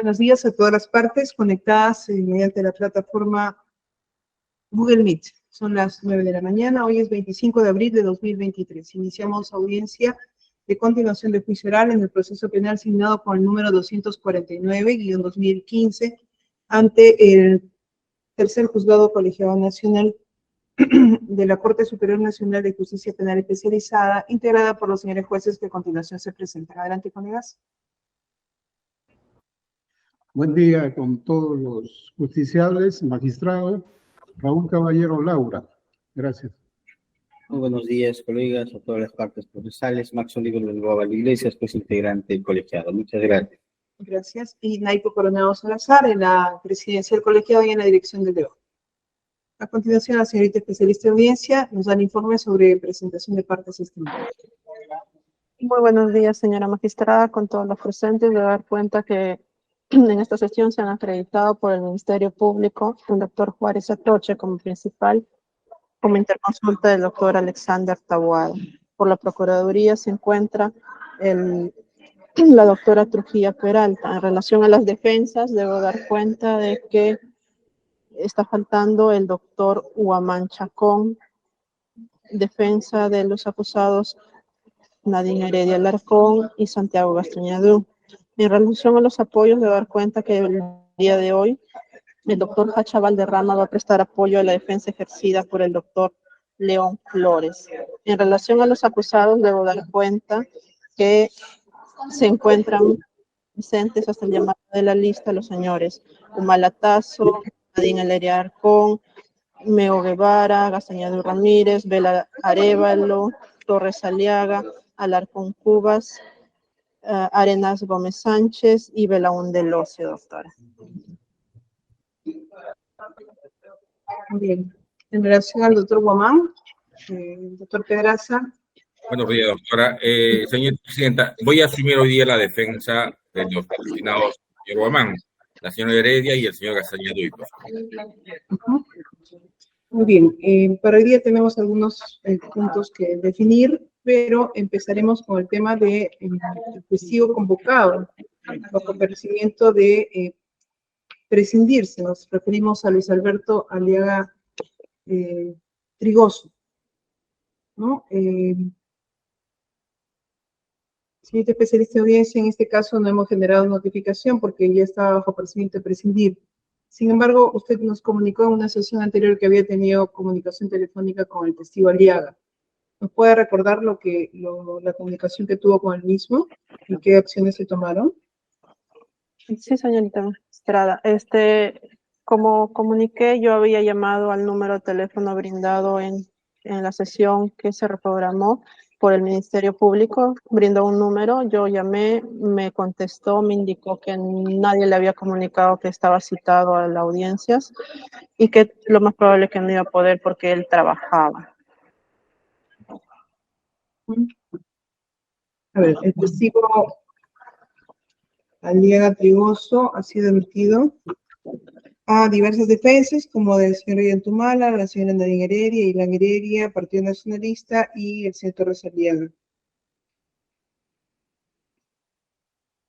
Buenos días a todas las partes conectadas mediante la plataforma Google Meet. Son las 9 de la mañana, hoy es 25 de abril de 2023. Iniciamos audiencia de continuación de juicio oral en el proceso penal signado con el número 249-2015 ante el tercer juzgado colegiado nacional de la Corte Superior Nacional de Justicia Penal Especializada, integrada por los señores jueces que a continuación se presentan. Adelante, colegas. Buen día con todos los justiciables, magistrado Raúl Caballero Laura. Gracias. Muy buenos días, colegas, a todas las partes procesales. Max Oliver del Global Iglesias, pues integrante del colegiado. Muchas gracias. Gracias. Y Naipo Coronado Salazar, en la presidencia del colegiado y en la dirección del debate. A continuación, la señorita especialista de audiencia nos da el informe sobre presentación de partes estimadas. Muy buenos días, señora magistrada, con todos los presentes. De dar cuenta que en esta sesión se han acreditado por el Ministerio Público el doctor Juárez Atoche como principal, como interconsulta del doctor Alexander Taboada. Por la Procuraduría se encuentra la doctora Trujillo Peralta. En relación a las defensas, debo dar cuenta de que está faltando el doctor Huamán Chacón, defensa de los acusados Nadine Heredia Alarcón y Santiago Gastañadú. En relación a los apoyos, debo dar cuenta que el día de hoy el doctor Hacha Valderrama va a prestar apoyo a la defensa ejercida por el doctor León Flores. En relación a los acusados, debo dar cuenta que se encuentran presentes hasta el llamado de la lista los señores Humalatazo, Nadine Heredia Alarcón, Meo Guevara, Gastañadú Ramírez, Vela Arévalo, Torres Aliaga, Alarcón Cubas, Arenas Gómez Sánchez y Belaúnde Loce, doctora. Bien. En relación al doctor Huamán, doctor Pedraza. Buenos días, doctora. Señora presidenta, voy a asumir hoy día la defensa de los asesinados señor Huamán, la señora Heredia y el señor Gastañadú. Muy bien. Para hoy día tenemos algunos puntos que definir, pero empezaremos con el tema del testigo convocado, bajo percibimiento de prescindirse. Nos referimos a Luis Alberto Aliaga Trigoso, ¿no? Siguiente especialista de audiencia, en este caso no hemos generado notificación porque ya estaba bajo procedimiento de prescindir. Sin embargo, usted nos comunicó en una sesión anterior que había tenido comunicación telefónica con el testigo Aliaga. ¿Nos puede recordar la comunicación que tuvo con el mismo y qué acciones se tomaron? Sí, señorita magistrada. Como comuniqué, yo había llamado al número de teléfono brindado en la sesión que se reprogramó por el Ministerio Público. Brindó un número, yo llamé, me contestó, me indicó que nadie le había comunicado que estaba citado a las audiencias y que lo más probable es que no iba a poder porque él trabajaba. A ver, el testigo Aliaga Trigoso ha sido emitido a diversas defensas, como del señor Yantumala, la señora Nadine Heredia, Ilan Heredia, Partido Nacionalista y el señor Torres Aliaga.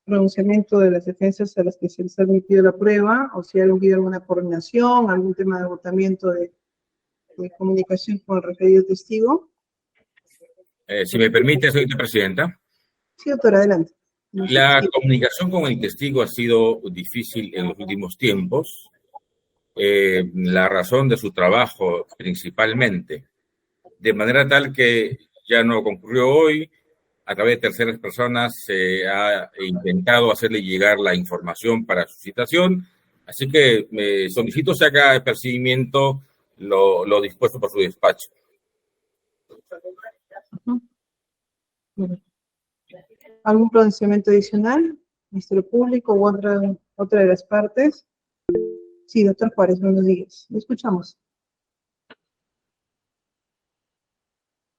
Pronunciamiento de las defensas a las que se les ha admitido la prueba, o si ha habido alguna coordinación, algún tema de agotamiento de comunicación con el referido testigo. Si me permite, señora presidenta. Sí, doctora, adelante. La comunicación con el testigo ha sido difícil en los últimos tiempos. La razón de su trabajo principalmente, de manera tal que ya no concurrió hoy, a través de terceras personas se ha intentado hacerle llegar la información para su citación, así que solicito se haga de percibimiento lo dispuesto por su despacho. ¿Algún pronunciamiento adicional? ¿Ministerio Público u otra de las partes? Sí, doctor Juárez, buenos días. Lo escuchamos.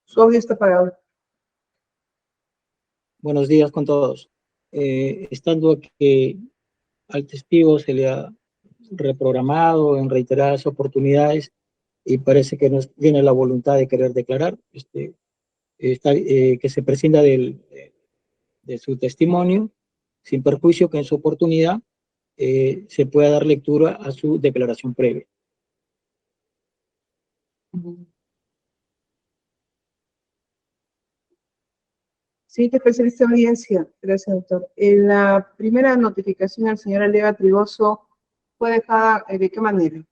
Su audio está apagado. Buenos días con todos. Estando que al testigo se le ha reprogramado en reiteradas oportunidades y parece que no tiene la voluntad de querer declarar, que se prescinda de su testimonio, sin perjuicio que en su oportunidad se pueda dar lectura a su declaración previa. Siguiente especialista de audiencia. Gracias, doctor. En la primera notificación al señor Alega Trigoso fue dejada, ¿de qué manera?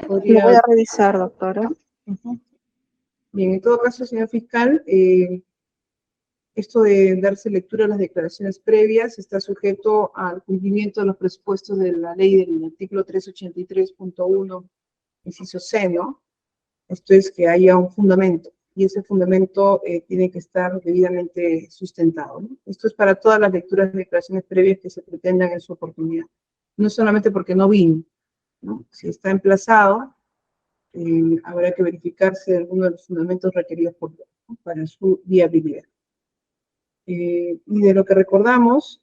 Lo voy a revisar, doctora. Bien, en todo caso, señor fiscal, esto de darse lectura a las declaraciones previas está sujeto al cumplimiento de los presupuestos de la ley del artículo 383.1, inciso C, ¿no? Esto es que haya un fundamento, y ese fundamento tiene que estar debidamente sustentado, ¿no? Esto es para todas las lecturas de declaraciones previas que se pretendan en su oportunidad. No solamente porque no vino, ¿no? Si está emplazado, habrá que verificarse alguno de los fundamentos requeridos por ley, ¿no? Para su viabilidad. Y de lo que recordamos,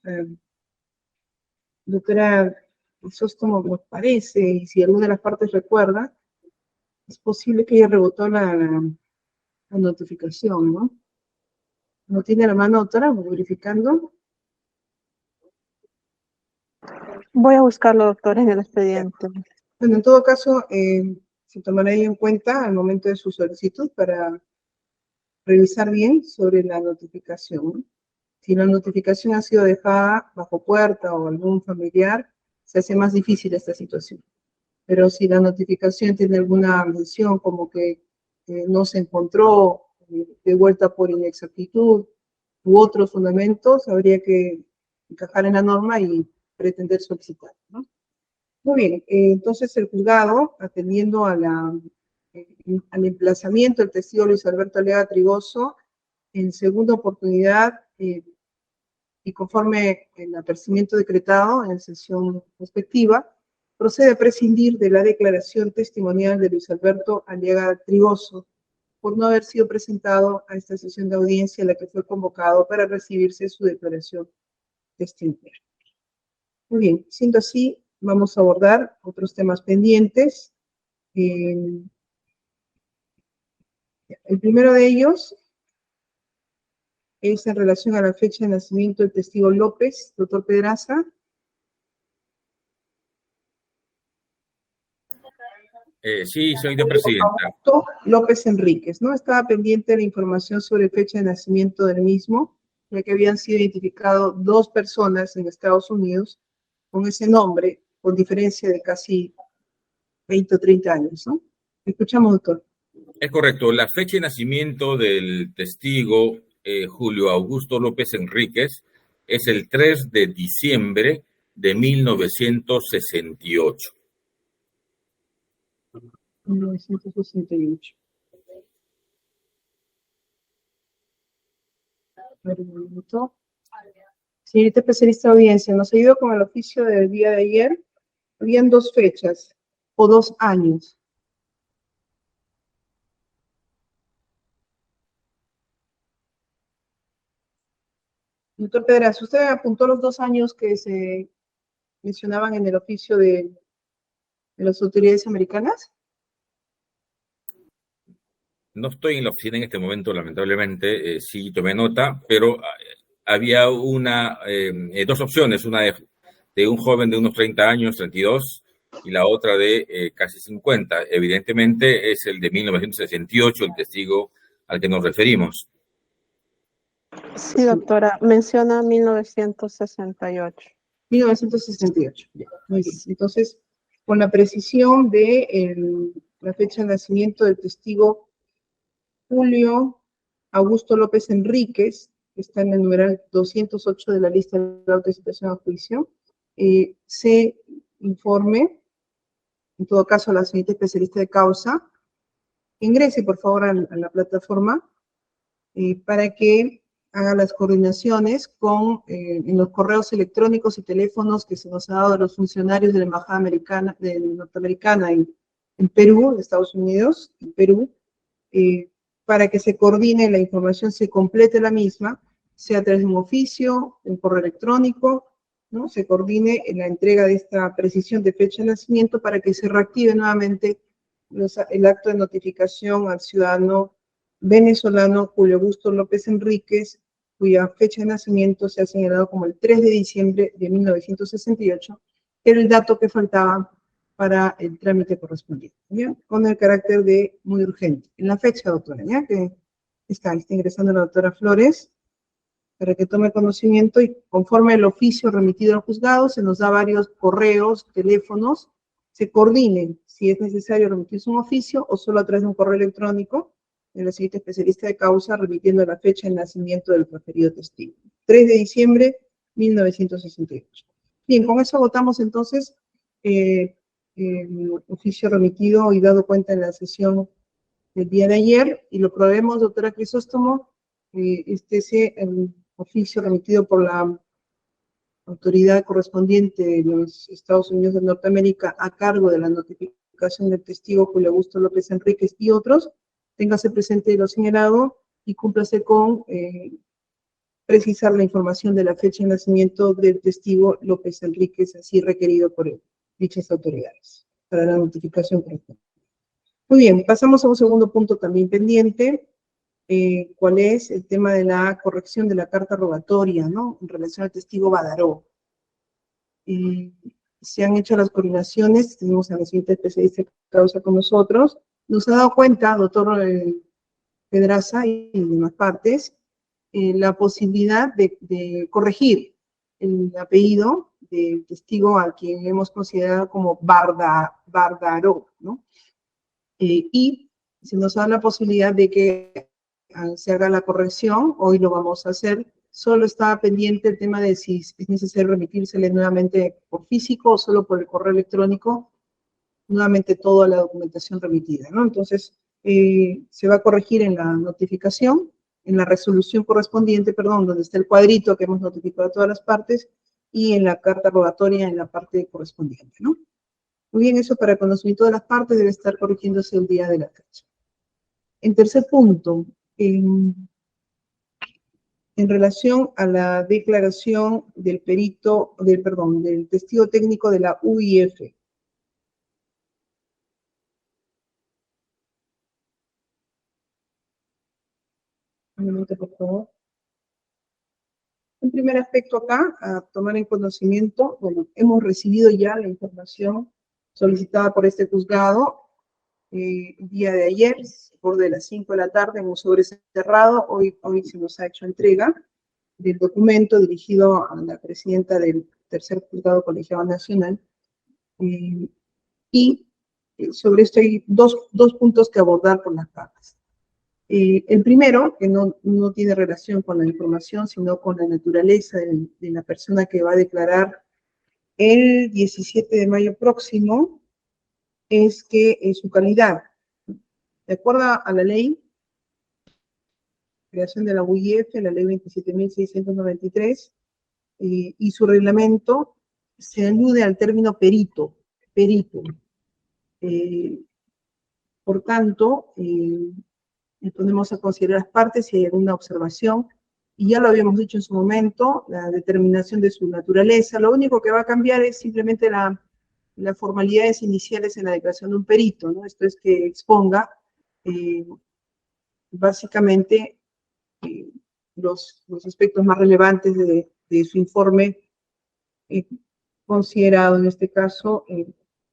doctora Crisóstomo, nos parece, y si alguna de las partes recuerda, es posible que ella rebotó la notificación, ¿no? ¿No tiene la mano, doctora, verificando? Voy a buscarlo, doctora, en el expediente. Bueno, en todo caso, se tomará ello en cuenta al momento de su solicitud para revisar bien sobre la notificación, ¿no? Si la notificación ha sido dejada bajo puerta o algún familiar, se hace más difícil esta situación. Pero si la notificación tiene alguna mención como que no se encontró, devuelta por inexactitud u otros fundamentos, habría que encajar en la norma y pretender solicitar, ¿no? Muy bien, entonces el juzgado, atendiendo al emplazamiento del testigo Luis Alberto Alega Trigoso, en segunda oportunidad, y conforme el apercibimiento decretado en sesión respectiva, procede a prescindir de la declaración testimonial de Luis Alberto Alega Trigoso por no haber sido presentado a esta sesión de audiencia a la que fue convocado para recibirse su declaración testimonial. Muy bien, siendo así, vamos a abordar otros temas pendientes. El primero de ellos es en relación a la fecha de nacimiento del testigo López, doctor Pedraza. Sí, señorita presidenta. López Enríquez, ¿no? Estaba pendiente la información sobre fecha de nacimiento del mismo, ya que habían sido identificados 2 personas en Estados Unidos con ese nombre, con diferencia de casi 20 o 30 años, ¿no? Escuchamos, doctor. Es correcto. La fecha de nacimiento del testigo Julio Augusto López Enríquez es el 3 de diciembre de 1968. 1968. Señorita especialista de audiencia, nos ayudó con el oficio del día de ayer. Habían 2 fechas o 2 años. Doctor Pedraz, ¿usted apuntó los 2 años que se mencionaban en el oficio de las autoridades americanas? No estoy en la oficina en este momento, lamentablemente, sí tomé nota, pero había 2 opciones, una de un joven de unos 30 años, 32, y la otra de casi 50. Evidentemente es el de 1968, el testigo al que nos referimos. Sí, doctora, menciona 1968. 1968. Ya, muy bien. Entonces, con la precisión de la fecha de nacimiento del testigo Julio Augusto López Enríquez, que está en el numeral 208 de la lista de la autocitación a juicio, se informe, en todo caso, a la señorita especialista de causa, ingrese por favor a la plataforma para que haga las coordinaciones en los correos electrónicos y teléfonos que se nos ha dado a los funcionarios de la Embajada norteamericana en Perú, en Estados Unidos, en Perú, para que se coordine la información, se complete la misma, sea a través de un oficio, un correo electrónico, ¿no? Se coordine en la entrega de esta precisión de fecha de nacimiento para que se reactive nuevamente el acto de notificación al ciudadano venezolano Julio Augusto López Enríquez cuya fecha de nacimiento se ha señalado como el 3 de diciembre de 1968, era el dato que faltaba para el trámite correspondiente, ¿ya? Con el carácter de muy urgente. En la fecha, doctora, ¿ya? Que está ingresando la doctora Flores, para que tome conocimiento y conforme el oficio remitido al juzgado, se nos da varios correos, teléfonos, se coordinen si es necesario remitirse un oficio o solo a través de un correo electrónico de la siguiente especialista de causa remitiendo la fecha de nacimiento del referido testigo. 3 de diciembre 1968. Bien, con eso votamos entonces el oficio remitido y dado cuenta en la sesión del día de ayer y lo probemos, doctora Crisóstomo, oficio remitido por la autoridad correspondiente de los Estados Unidos de Norteamérica a cargo de la notificación del testigo Julio Augusto López Enríquez y otros, téngase presente lo señalado y cúmplase con precisar la información de la fecha de nacimiento del testigo López Enríquez, así requerido por dichas autoridades, para la notificación correspondiente. Muy bien, pasamos a un segundo punto también pendiente, cuál es el tema de la corrección de la carta rogatoria, ¿no? En relación al testigo Badaró. Se han hecho las coordinaciones, tenemos a la siguiente especialista de causa con nosotros, nos ha dado cuenta, doctor Pedraza y demás partes, la posibilidad de corregir el apellido del testigo a quien hemos considerado como Badaró, ¿no? Y se nos da la posibilidad de que se haga la corrección, hoy lo vamos a hacer, solo está pendiente el tema de si es necesario remitírsele nuevamente por físico o solo por el correo electrónico, nuevamente toda la documentación remitida, ¿no? Entonces, se va a corregir en la notificación, en la resolución correspondiente, perdón, donde está el cuadrito que hemos notificado a todas las partes, y en la carta rogatoria en la parte correspondiente, ¿no? Muy bien, eso para conocimiento de las partes debe estar corrigiéndose el día de la fecha. En tercer punto, en relación a la declaración del perito, del testigo técnico de la UIF. Un minuto, por favor. Un primer aspecto acá, a tomar en conocimiento, bueno, hemos recibido ya la información solicitada por este juzgado el día de ayer, por de las 5 de la tarde, en un sobre cerrado. Hoy se nos ha hecho entrega del documento dirigido a la presidenta del tercer juzgado colegiado nacional. Y sobre esto hay dos puntos que abordar por las partes. El primero, que no tiene relación con la información, sino con la naturaleza de la persona que va a declarar el 17 de mayo próximo, es que su calidad, de acuerdo a la ley, creación de la UIF, la ley 27.693, y su reglamento, se alude al término perito. Por tanto, ponemos a considerar las partes si hay alguna observación, y ya lo habíamos dicho en su momento, la determinación de su naturaleza. Lo único que va a cambiar es simplemente las formalidades iniciales en la declaración de un perito, ¿no? Esto es que exponga básicamente los aspectos más relevantes de su informe, considerado en este caso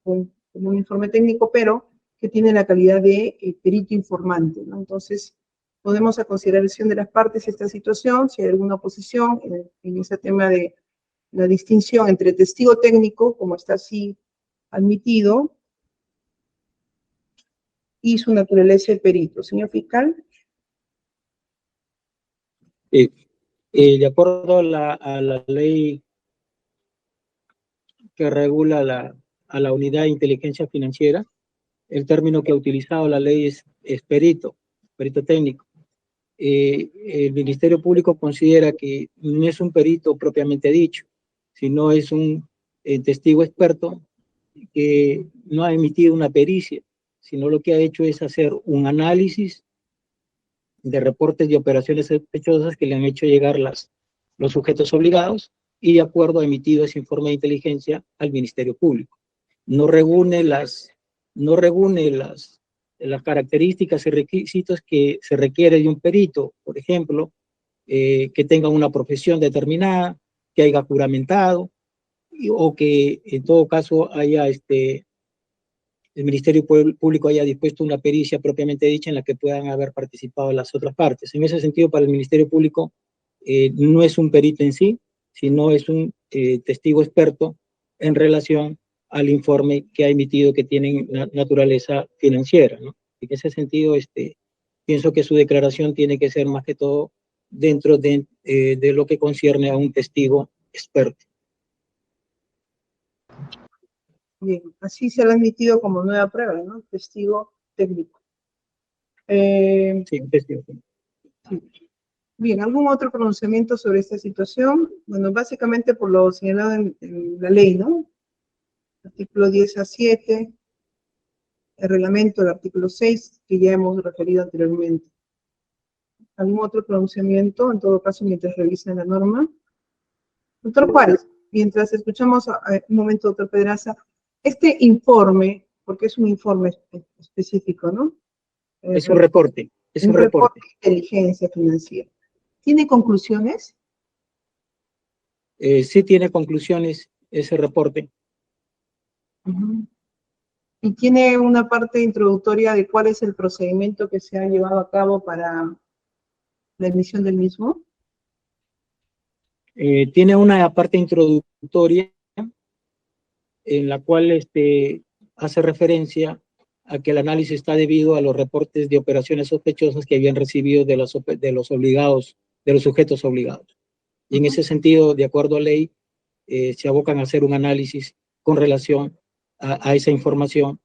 como un informe técnico, pero que tiene la calidad de perito informante, ¿no? Entonces, podemos a consideración de las partes esta situación, si hay alguna oposición en ese tema de la distinción entre testigo técnico, como está así admitido, y su naturaleza el perito. Señor fiscal. De acuerdo a la ley que regula a la unidad de inteligencia financiera, el término que ha utilizado la ley es perito técnico. El Ministerio Público considera que no es un perito propiamente dicho, sino es un testigo experto que no ha emitido una pericia, sino lo que ha hecho es hacer un análisis de reportes de operaciones sospechosas que le han hecho llegar los sujetos obligados, y de acuerdo ha emitido ese informe de inteligencia al Ministerio Público. No reúne las características y requisitos que se requiere de un perito. Por ejemplo, que tenga una profesión determinada, que haya juramentado, o que en todo caso haya el Ministerio Público haya dispuesto una pericia propiamente dicha en la que puedan haber participado las otras partes. En ese sentido, para el Ministerio Público no es un perito en sí, sino es un testigo experto en relación al informe que ha emitido que tiene naturaleza financiera, ¿no? En ese sentido, pienso que su declaración tiene que ser más que todo dentro de lo que concierne a un testigo experto. Bien, así se lo ha admitido como nueva prueba, ¿no? Testigo técnico. Sí, un testigo técnico. Sí. Bien, ¿algún otro pronunciamiento sobre esta situación? Bueno, básicamente por lo señalado en la ley, ¿no? Artículo 10A7, el reglamento del artículo 6, que ya hemos referido anteriormente. ¿Algún otro pronunciamiento? En todo caso, mientras revisan la norma. Doctor Juárez, mientras escuchamos un momento, doctor Pedraza, este informe, porque es un informe específico, ¿no? Es un reporte, es un reporte. De inteligencia financiera. ¿Tiene conclusiones? Sí tiene conclusiones ese reporte. ¿Y tiene una parte introductoria de cuál es el procedimiento que se ha llevado a cabo para la emisión del mismo? Tiene una parte introductoria en la cual hace referencia a que el análisis está debido a los reportes de operaciones sospechosas que habían recibido de los obligados, de los sujetos obligados. Y en ese sentido, de acuerdo a ley, se abocan a hacer un análisis con relación a esa información,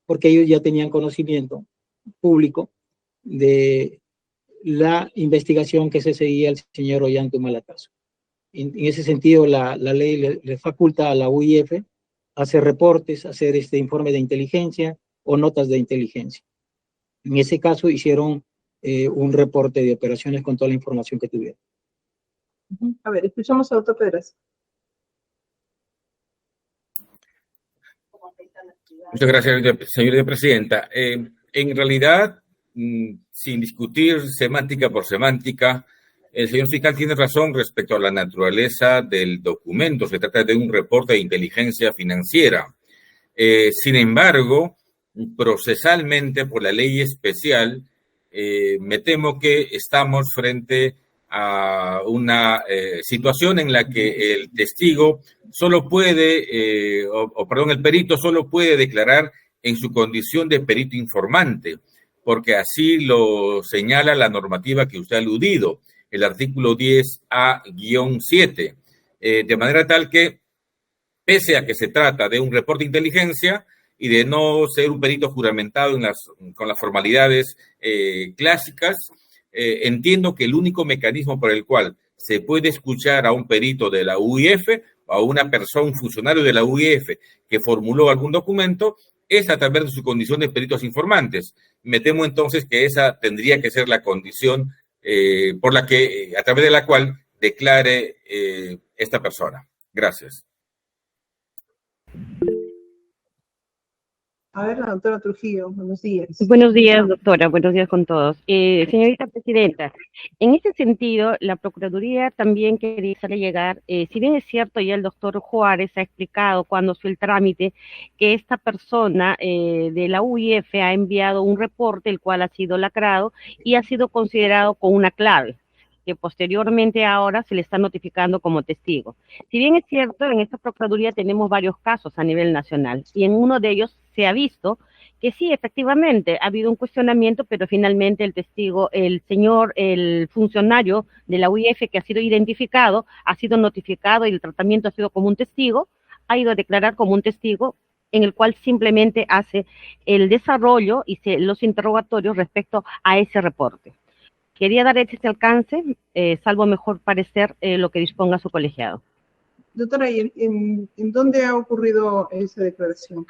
porque ellos ya tenían conocimiento público de la investigación que se seguía al señor Ollanta Humala-Caso. En ese sentido, la ley le faculta a la UIF hacer reportes, hacer informe de inteligencia o notas de inteligencia. En ese caso hicieron un reporte de operaciones con toda la información que tuvieron. A ver, escuchamos a doctor Pedraza. Muchas gracias, señora presidenta. En realidad, sin discutir semántica por semántica, el señor fiscal tiene razón respecto a la naturaleza del documento. Se trata de un reporte de inteligencia financiera. Sin embargo, procesalmente, por la ley especial, me temo que estamos frente a una situación en la que el testigo solo puede, el perito solo puede declarar en su condición de perito informante, porque así lo señala la normativa que usted ha aludido, el artículo 10A-7, de manera tal que, pese a que se trata de un reporte de inteligencia y de no ser un perito juramentado con las formalidades clásicas, entiendo que el único mecanismo por el cual se puede escuchar a un perito de la UIF o a una persona, un funcionario de la UIF que formuló algún documento es a través de su condición de peritos informantes. Me temo entonces que esa tendría que ser la condición por la que, a través de la cual declare esta persona. Gracias. A ver, la doctora Trujillo, buenos días. Buenos días, doctora, buenos días con todos. Señorita Presidenta, en ese sentido, la Procuraduría también quería hacerle llegar, si bien es cierto, ya el doctor Juárez ha explicado cuando fue el trámite, que esta persona de la UIF ha enviado un reporte, el cual ha sido lacrado y ha sido considerado con una clave, que posteriormente ahora se le está notificando como testigo. Si bien es cierto, en esta Procuraduría tenemos varios casos a nivel nacional, y en uno de ellos se ha visto que sí, efectivamente, ha habido un cuestionamiento, pero finalmente el testigo, el funcionario de la UIF que ha sido identificado, ha sido notificado y el tratamiento ha sido como un testigo, ha ido a declarar como un testigo, en el cual simplemente hace el desarrollo y los interrogatorios respecto a ese reporte. Quería dar este alcance, salvo mejor parecer lo que disponga su colegiado. Doctora, ¿y en dónde ha ocurrido esa declaración?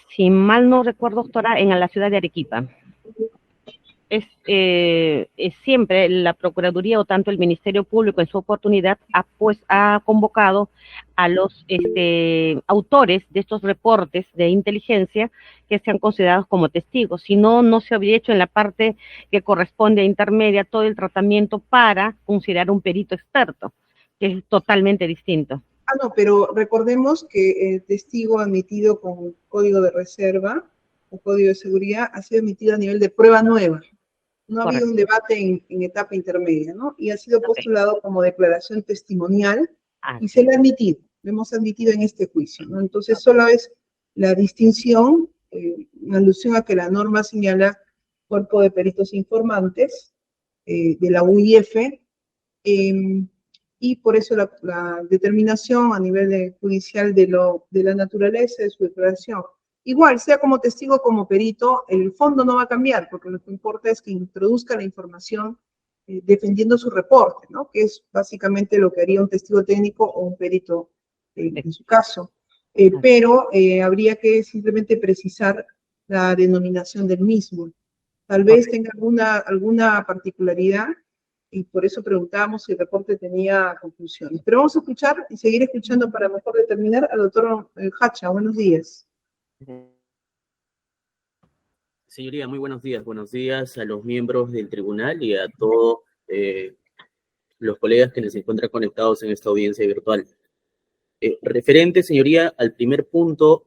Si mal no recuerdo, doctora, en la ciudad de Arequipa. siempre la Procuraduría o tanto el Ministerio Público en su oportunidad ha convocado a los autores de estos reportes de inteligencia que sean considerados como testigos. Si no, no se habría hecho en la parte que corresponde a intermedia todo el tratamiento para considerar un perito experto, que es totalmente distinto. No, pero recordemos que el testigo admitido con código de reserva o código de seguridad ha sido admitido a nivel de prueba nueva. No ha habido un debate en etapa intermedia, ¿no? Y ha sido postulado como declaración testimonial y se le ha admitido, lo hemos admitido en este juicio, ¿no? Entonces solo es la distinción, en alusión a que la norma señala cuerpo de peritos informantes de la UIF, y por eso la determinación a nivel judicial de la naturaleza de su declaración. Igual, sea como testigo o como perito, el fondo no va a cambiar, porque lo que importa es que introduzca la información defendiendo su reporte, ¿no? Que es básicamente lo que haría un testigo técnico o un perito en su caso. Pero habría que simplemente precisar la denominación del mismo. Tal vez tenga alguna particularidad, y por eso preguntábamos si el reporte tenía conclusiones. Pero vamos a escuchar y seguir escuchando para mejor determinar al doctor Hacha. Buenos días. Señoría, muy buenos días. Buenos días a los miembros del tribunal y a todos los colegas que se encuentran conectados en esta audiencia virtual. Referente, señoría, al primer punto,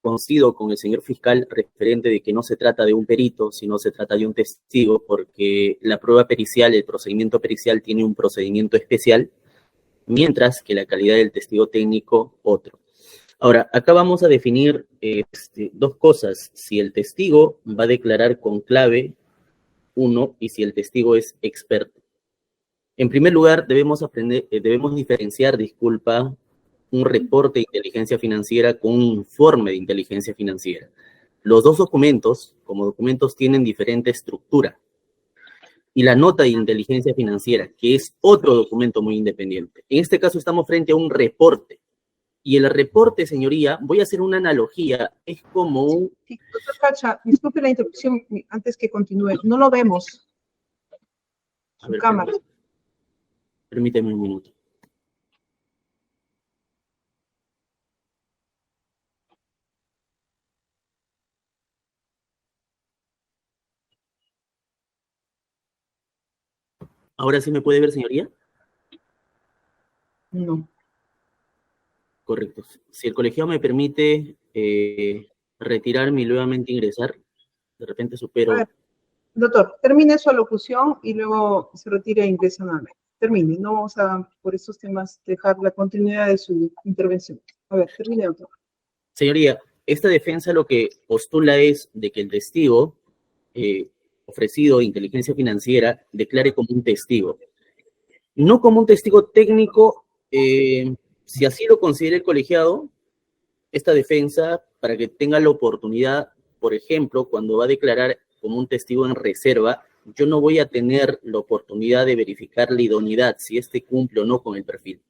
coincido con el señor fiscal referente de que no se trata de un perito, sino se trata de un testigo, porque la prueba pericial, el procedimiento pericial tiene un procedimiento especial, mientras que la calidad del testigo técnico otro. Ahora, acá vamos a definir dos cosas, si el testigo va a declarar con clave 1 y si el testigo es experto. En primer lugar, debemos diferenciar, un reporte de inteligencia financiera con un informe de inteligencia financiera. Los dos documentos, como documentos, tienen diferente estructura. Y la nota de inteligencia financiera, que es otro documento muy independiente. En este caso estamos frente a un reporte. Y el reporte, señoría, voy a hacer una analogía, es como un... Sí, doctor Hacha, disculpe la interrupción antes que continúe. No lo vemos. Su cámara. Permíteme un minuto. ¿Ahora sí me puede ver, señoría? No. Correcto. Si el colegiado me permite retirarme y nuevamente ingresar, de repente supero... A ver, doctor, termine su alocución y luego se retira e ingresa nuevamente. Termine, no vamos a, por esos temas, dejar la continuidad de su intervención. A ver, termine, doctor. Señoría, esta defensa lo que postula es de que el testigo ofrecido de inteligencia financiera declare como un testigo. No como un testigo técnico, si así lo considera el colegiado, esta defensa, para que tenga la oportunidad, por ejemplo, cuando va a declarar como un testigo en reserva, yo no voy a tener la oportunidad de verificar la idoneidad, si este cumple o no con el perfil.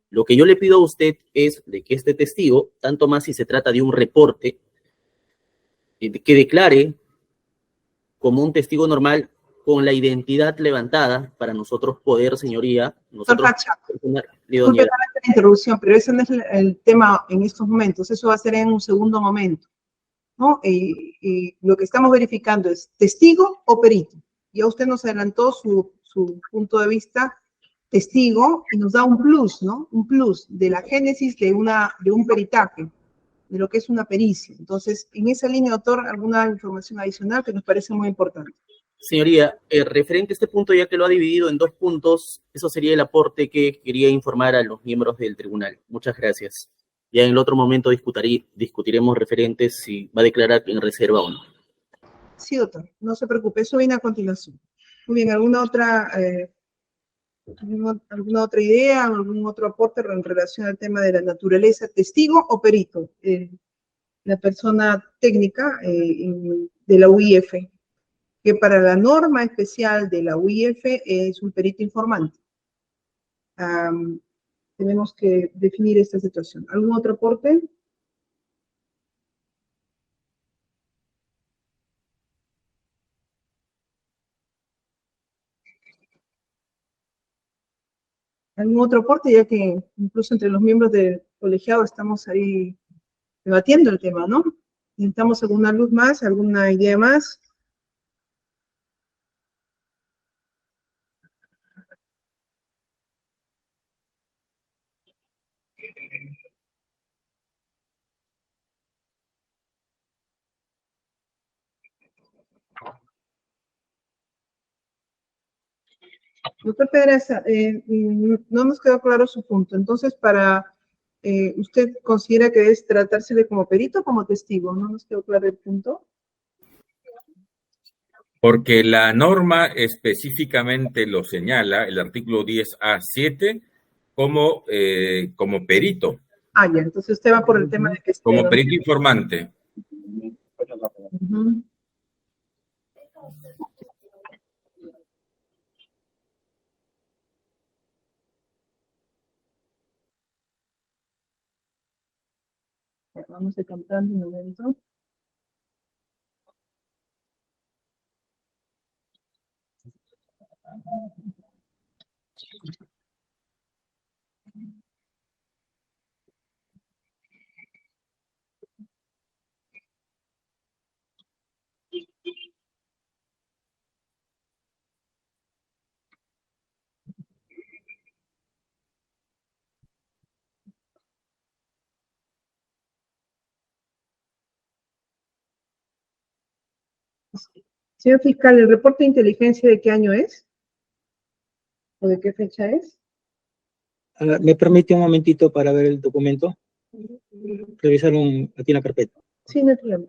Lo que yo le pido a usted es de que este testigo, tanto más si se trata de un reporte, que declare como un testigo normal con la identidad levantada para nosotros poder, señoría, nosotros disculpe la interrupción, pero ese no es el tema en estos momentos, eso va a ser en un segundo momento, ¿no? Lo que estamos verificando es testigo o perito. Ya usted nos adelantó su punto de vista testigo y nos da un plus, ¿no? Un plus de la génesis de un peritaje, de lo que es una pericia. Entonces, en esa línea, doctor, alguna información adicional que nos parece muy importante. Señoría, referente a este punto, ya que lo ha dividido en dos puntos, eso sería el aporte que quería informar a los miembros del tribunal. Muchas gracias. Ya en el otro momento discutiremos referentes si va a declarar en reserva o no. Sí, doctor, no se preocupe, eso viene a continuación. Muy bien, ¿alguna otra idea, algún otro aporte en relación al tema de la naturaleza, testigo o perito? La persona técnica de la UIF, que para la norma especial de la UIF es un perito informante. Tenemos que definir esta situación. ¿Algún otro aporte? algún otro aporte, ya que incluso entre los miembros del colegiado estamos ahí debatiendo el tema, ¿no? Necesitamos alguna luz más, alguna idea más. Doctor Pedraza, no nos quedó claro su punto. Entonces, ¿usted considera que debe tratársele como perito o como testigo? ¿No nos quedó claro el punto? Porque la norma específicamente lo señala, el artículo 10A7, como perito, Ah, ya, entonces usted va por el tema de que como perito informante. Ujú. Vamos decantando un momento. Señor fiscal, ¿el reporte de inteligencia de qué año es? ¿O de qué fecha es? ¿Me permite un momentito para ver el documento? Revisar aquí en la carpeta. Sí, no hay problema.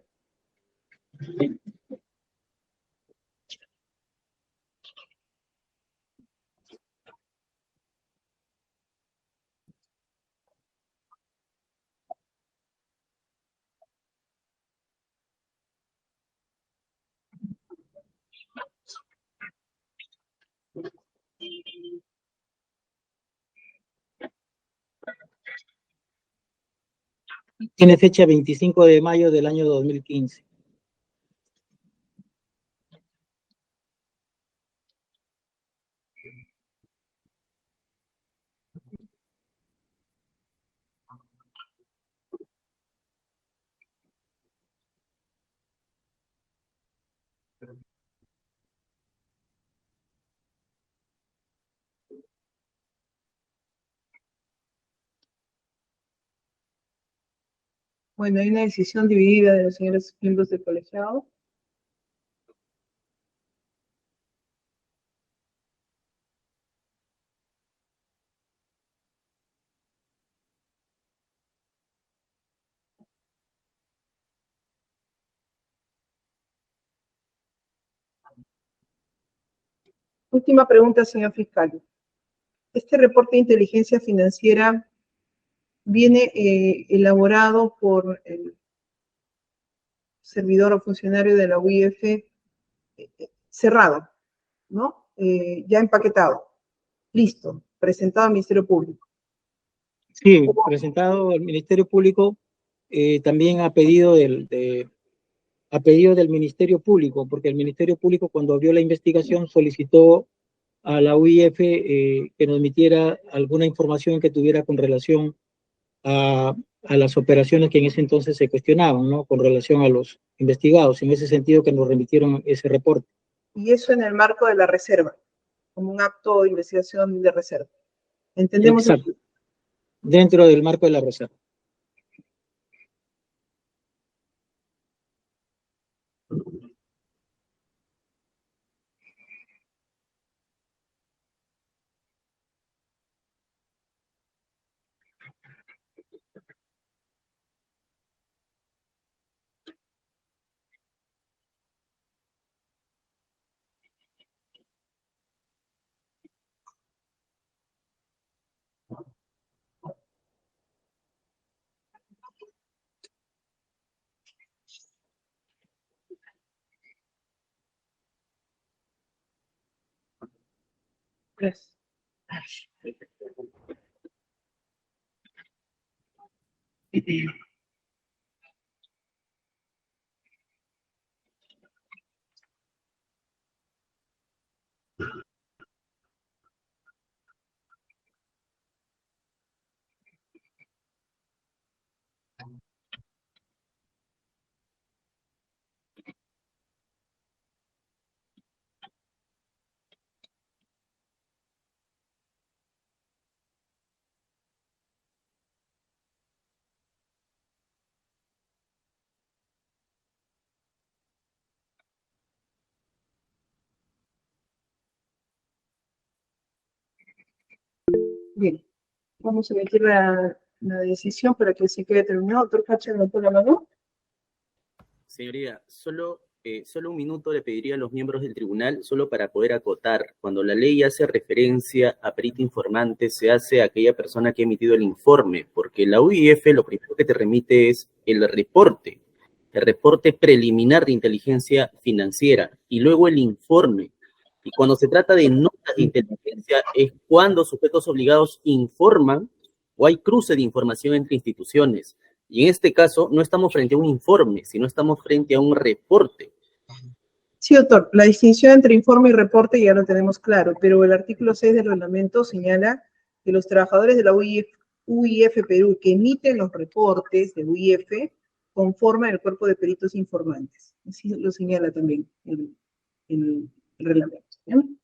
Tiene fecha 25 de mayo del año 2015. Bueno, hay una decisión dividida de los señores miembros del colegiado. Última pregunta, señor fiscal. Este reporte de inteligencia financiera viene elaborado por el servidor o funcionario de la UIF cerrado, ¿no? Ya empaquetado, listo, presentado al Ministerio Público. Sí, presentado al Ministerio Público, también a pedido del Ministerio Público, porque el Ministerio Público cuando abrió la investigación solicitó a la UIF que nos emitiera alguna información que tuviera con relación a las operaciones que en ese entonces se cuestionaban, ¿no? Con relación a los investigados. En ese sentido que nos remitieron ese reporte. Y eso en el marco de la reserva, como un acto de investigación de reserva. ¿Entendemos? Exacto. Dentro del marco de la reserva. Gracias. Bien, vamos a emitir la decisión para que se quede terminado. Doctor Cacha, levantó la mano. Señoría, solo un minuto le pediría a los miembros del tribunal, solo para poder acotar. Cuando la ley hace referencia a perito informante, se hace a aquella persona que ha emitido el informe, porque la UIF lo primero que te remite es el reporte preliminar de inteligencia financiera, y luego el informe. Y cuando se trata de notas de inteligencia, es cuando sujetos obligados informan o hay cruce de información entre instituciones. Y en este caso, no estamos frente a un informe, sino estamos frente a un reporte. Sí, doctor, la distinción entre informe y reporte ya lo tenemos claro, pero el artículo 6 del reglamento señala que los trabajadores de la UIF Perú que emiten los reportes de UIF conforman el cuerpo de peritos informantes. Así lo señala también el reglamento. ¿Bien?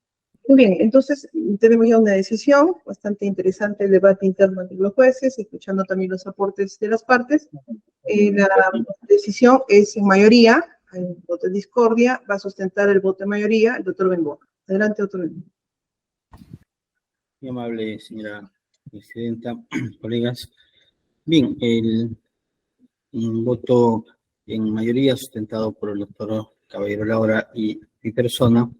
Muy bien, entonces tenemos ya una decisión, bastante interesante el debate interno entre los jueces, escuchando también los aportes de las partes. La decisión es en mayoría, en voto de discordia, va a sustentar el voto de mayoría el doctor Bengoa. Adelante, doctor Bengoa. Muy amable, señora presidenta, colegas. Bien, el voto en mayoría sustentado por el doctor Caballero Laura y mi persona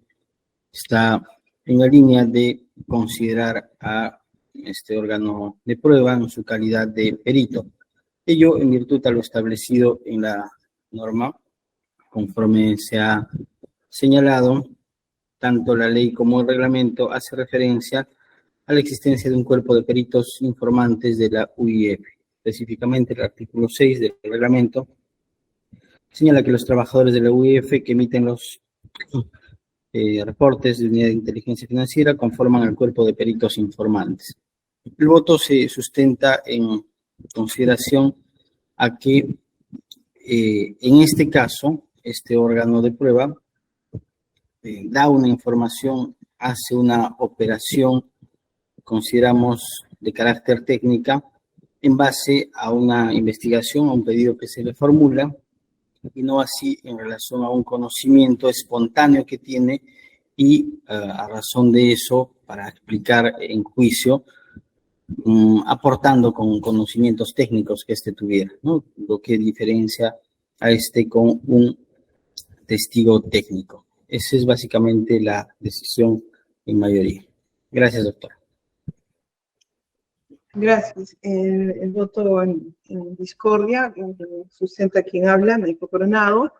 está en la línea de considerar a este órgano de prueba en su calidad de perito. Ello en virtud a lo establecido en la norma, conforme se ha señalado, tanto la ley como el reglamento hace referencia a la existencia de un cuerpo de peritos informantes de la UIF. Específicamente el artículo 6 del reglamento señala que los trabajadores de la UIF que emiten los reportes de unidad de inteligencia financiera conforman el cuerpo de peritos informantes. El voto se sustenta en consideración a que en este caso, este órgano de prueba da una información, hace una operación, consideramos de carácter técnica, en base a una investigación, a un pedido que se le formula, y no así en relación a un conocimiento espontáneo que tiene y a razón de eso, para explicar en juicio, aportando con conocimientos técnicos que éste tuviera, ¿no? Lo que diferencia a este con un testigo técnico. Esa es básicamente la decisión en mayoría. Gracias, doctor. Gracias. El voto en discordia sustenta quien habla, Médico Coronado.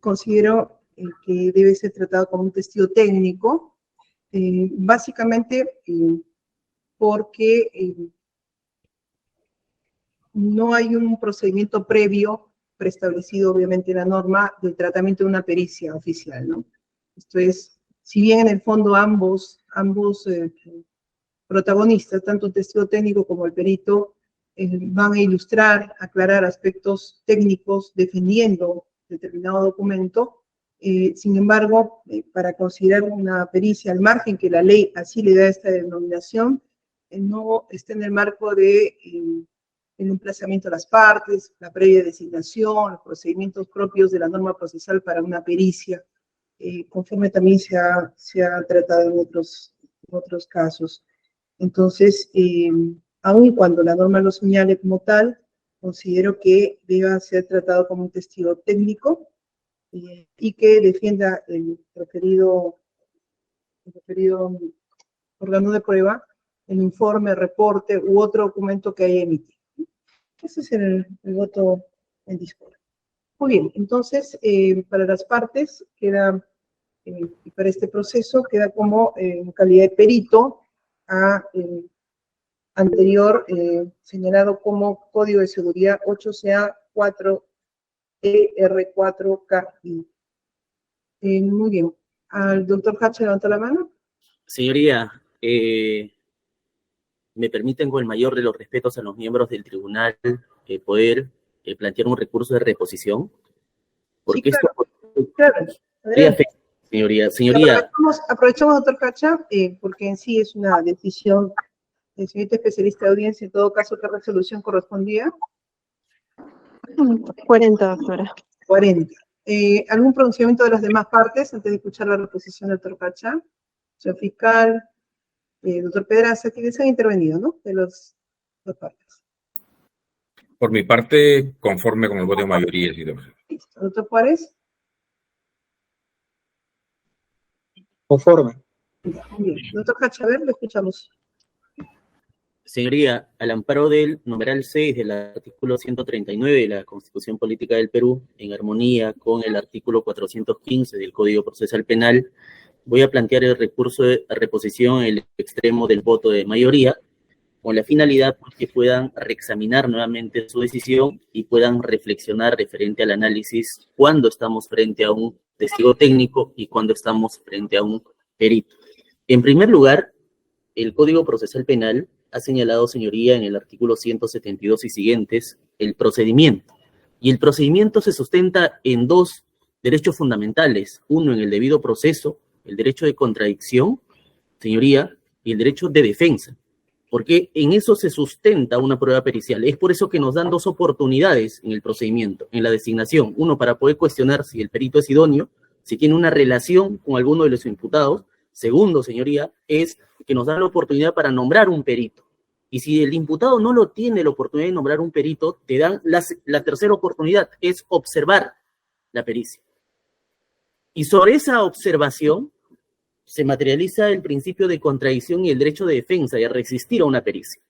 Considero que debe ser tratado como un testigo técnico, básicamente porque no hay un procedimiento previo preestablecido, obviamente, en la norma del tratamiento de una pericia oficial, ¿no? Esto es, si bien en el fondo ambos protagonistas, tanto el testigo técnico como el perito, van a ilustrar, aclarar aspectos técnicos defendiendo determinado documento. Sin embargo, para considerar una pericia al margen que la ley así le da esta denominación, no está en el marco de el emplazamiento de las partes, la previa designación, los procedimientos propios de la norma procesal para una pericia, conforme también se ha tratado en otros casos. Entonces, aun cuando la norma lo señale como tal, considero que deba ser tratado como un testigo técnico y que defienda el referido órgano de prueba, el informe, reporte u otro documento que haya emitido. Ese es el voto en discordia. Muy bien, entonces, para las partes, queda, para este proceso, queda como en calidad de perito a anterior señalado como Código de Seguridad 8CA4ER4KI. Muy bien. ¿Al doctor Hatch levanta la mano? Señoría, me permiten con el mayor de los respetos a los miembros del tribunal poder plantear un recurso de reposición. Porque sí, claro. Señoría. Aprovechamos, doctor Cacha, porque en sí es una decisión del señorita especialista de audiencia, en todo caso, ¿qué resolución correspondía? 40, doctora. 40. ¿Algún pronunciamiento de las demás partes antes de escuchar la reposición del doctor Cacha? Señor fiscal. Doctor Pedraza, quienes han intervenido, ¿no? De los dos partes. Por mi parte, conforme con el voto de mayoría. Listo. Doctor Juárez. Conforme. Ya, muy bien. Doctor Hachaver, lo escuchamos. Señoría, al amparo del numeral 6 del artículo 139 de la Constitución Política del Perú, en armonía con el artículo 415 del Código Procesal Penal, voy a plantear el recurso de reposición en el extremo del voto de mayoría, con la finalidad de que puedan reexaminar nuevamente su decisión y puedan reflexionar referente al análisis cuando estamos frente a un testigo técnico y cuando estamos frente a un perito. En primer lugar, el Código Procesal Penal ha señalado, señoría, en el artículo 172 y siguientes, el procedimiento. Y el procedimiento se sustenta en dos derechos fundamentales. Uno, en el debido proceso, el derecho de contradicción, señoría, y el derecho de defensa. Porque en eso se sustenta una prueba pericial. Es por eso que nos dan dos oportunidades en el procedimiento, en la designación. Uno, para poder cuestionar si el perito es idóneo, si tiene una relación con alguno de los imputados. Segundo, señoría, es que nos dan la oportunidad para nombrar un perito. Y si el imputado no lo tiene la oportunidad de nombrar un perito, te dan la tercera oportunidad, es observar la pericia. Y sobre esa observación se materializa el principio de contradicción y el derecho de defensa y a resistir a una pericia.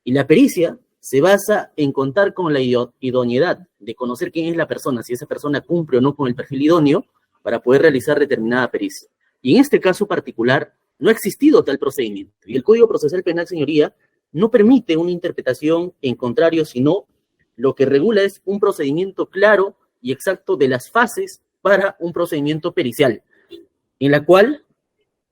Y la pericia se basa en contar con la idoneidad de conocer quién es la persona, si esa persona cumple o no con el perfil idóneo para poder realizar determinada pericia. Y en este caso particular, no ha existido tal procedimiento. Y el Código Procesal Penal, señoría, no permite una interpretación en contrario, sino lo que regula es un procedimiento claro y exacto de las fases para un procedimiento pericial, en la cual,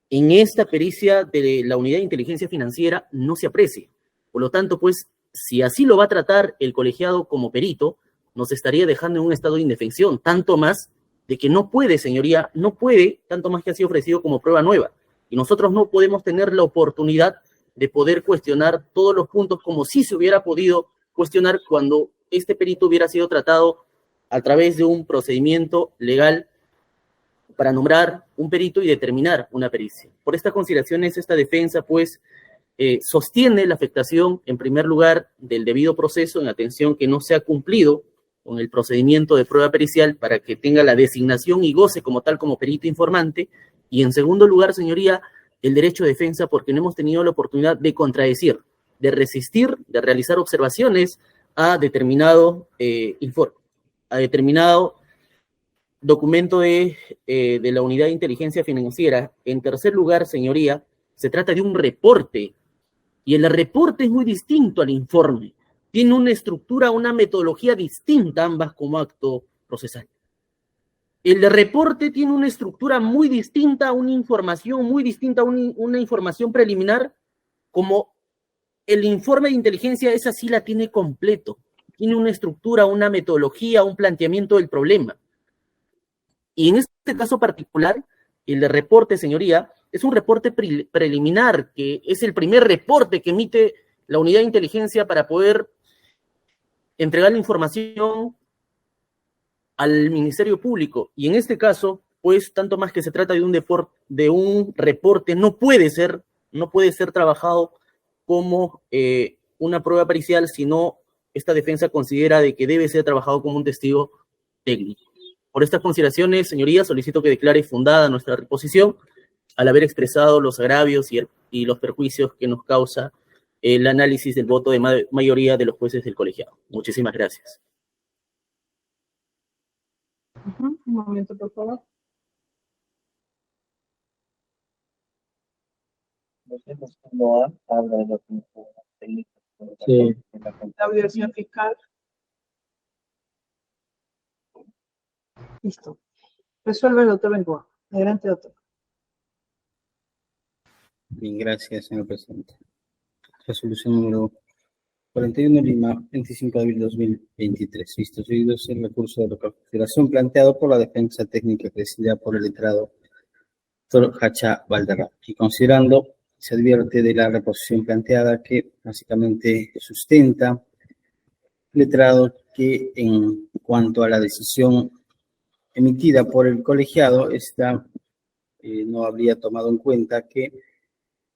en esta pericia de la Unidad de Inteligencia Financiera, no se aprecia. Por lo tanto, pues, si así lo va a tratar el colegiado como perito, nos estaría dejando en un estado de indefensión, tanto más de que no puede, señoría, no puede, tanto más que ha sido ofrecido como prueba nueva. Y nosotros no podemos tener la oportunidad de poder cuestionar todos los puntos como si se hubiera podido cuestionar cuando este perito hubiera sido tratado a través de un procedimiento legal para nombrar un perito y determinar una pericia. Por estas consideraciones, esta defensa, pues, sostiene la afectación, en primer lugar, del debido proceso en atención que no se ha cumplido con el procedimiento de prueba pericial para que tenga la designación y goce como tal como perito informante, y en segundo lugar, señoría, el derecho de defensa porque no hemos tenido la oportunidad de contradecir, de resistir, de realizar observaciones a determinado informe, a determinado documento de la Unidad de Inteligencia Financiera. En tercer lugar, señoría, se trata de un reporte, y el reporte es muy distinto al informe. Tiene una estructura, una metodología distinta, ambas como acto procesal. El reporte tiene una estructura muy distinta, una información muy distinta, una información preliminar, como el informe de inteligencia, esa sí la tiene completo. Tiene una estructura, una metodología, un planteamiento del problema. Y en este caso particular, el reporte, señoría, es un reporte preliminar, que es el primer reporte que emite la Unidad de Inteligencia para poder entregar la información al Ministerio Público. Y en este caso, pues, tanto más que se trata de un reporte, no puede ser trabajado como una prueba pericial, sino esta defensa considera de que debe ser trabajado como un testigo técnico. Por estas consideraciones, señorías, solicito que declare fundada nuestra reposición al haber expresado los agravios y los perjuicios que nos causa el análisis del voto de mayoría de los jueces del colegiado. Muchísimas gracias. Un momento, por favor. Sí. La audición fiscal. Listo. Resuelve el doctor Bengoa. Adelante, doctor. Bien, gracias, señor presidente. Resolución número 41, Lima, 25 de abril de 2023. Vistos y oídos el recurso de recapitulación planteado por la defensa técnica presidida por el letrado doctor Hacha Valderrama. Y considerando, se advierte de la reposición planteada que básicamente sustenta el letrado que en cuanto a la decisión emitida por el colegiado, esta no habría tomado en cuenta que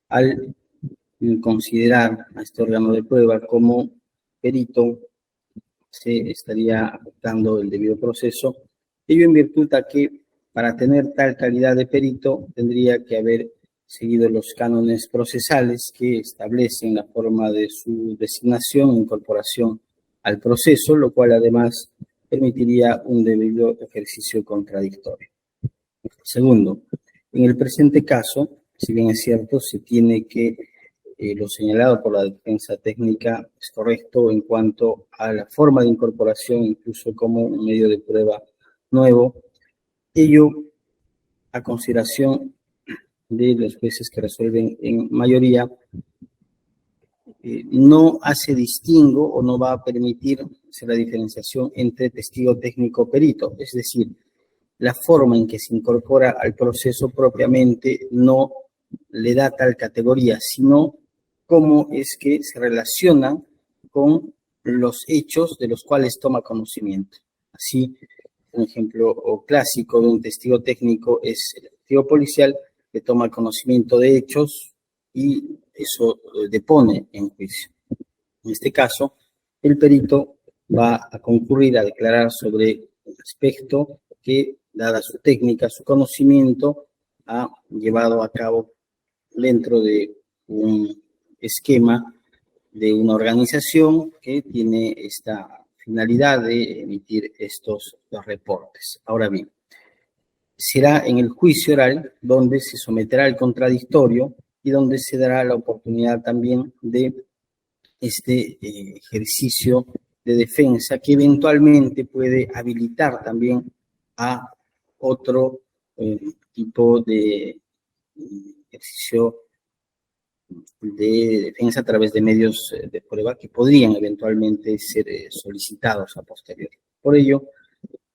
al considerar a este órgano de prueba como perito, se estaría afectando el debido proceso. Ello en virtud a que para tener tal calidad de perito tendría que haber seguido los cánones procesales que establecen la forma de su designación e incorporación al proceso, lo cual además permitiría un debido ejercicio contradictorio. Segundo, en el presente caso, si bien es cierto, se tiene que lo señalado por la defensa técnica es correcto en cuanto a la forma de incorporación, incluso como un medio de prueba nuevo, ello a consideración de los jueces que resuelven en mayoría, no hace distingo o no va a permitir hacer la diferenciación entre testigo técnico perito, es decir, la forma en que se incorpora al proceso propiamente no le da tal categoría, sino cómo es que se relaciona con los hechos de los cuales toma conocimiento. Así, un ejemplo clásico de un testigo técnico es el testigo policial que toma conocimiento de hechos y eso depone en juicio. En este caso, el perito va a concurrir a declarar sobre un aspecto que, dada su técnica, su conocimiento, ha llevado a cabo dentro de un esquema de una organización que tiene esta finalidad de emitir estos reportes. Ahora bien, será en el juicio oral donde se someterá al contradictorio y donde se dará la oportunidad también de este ejercicio de defensa que eventualmente puede habilitar también a otro tipo de ejercicio de defensa a través de medios de prueba que podrían eventualmente ser solicitados a posteriori. Por ello,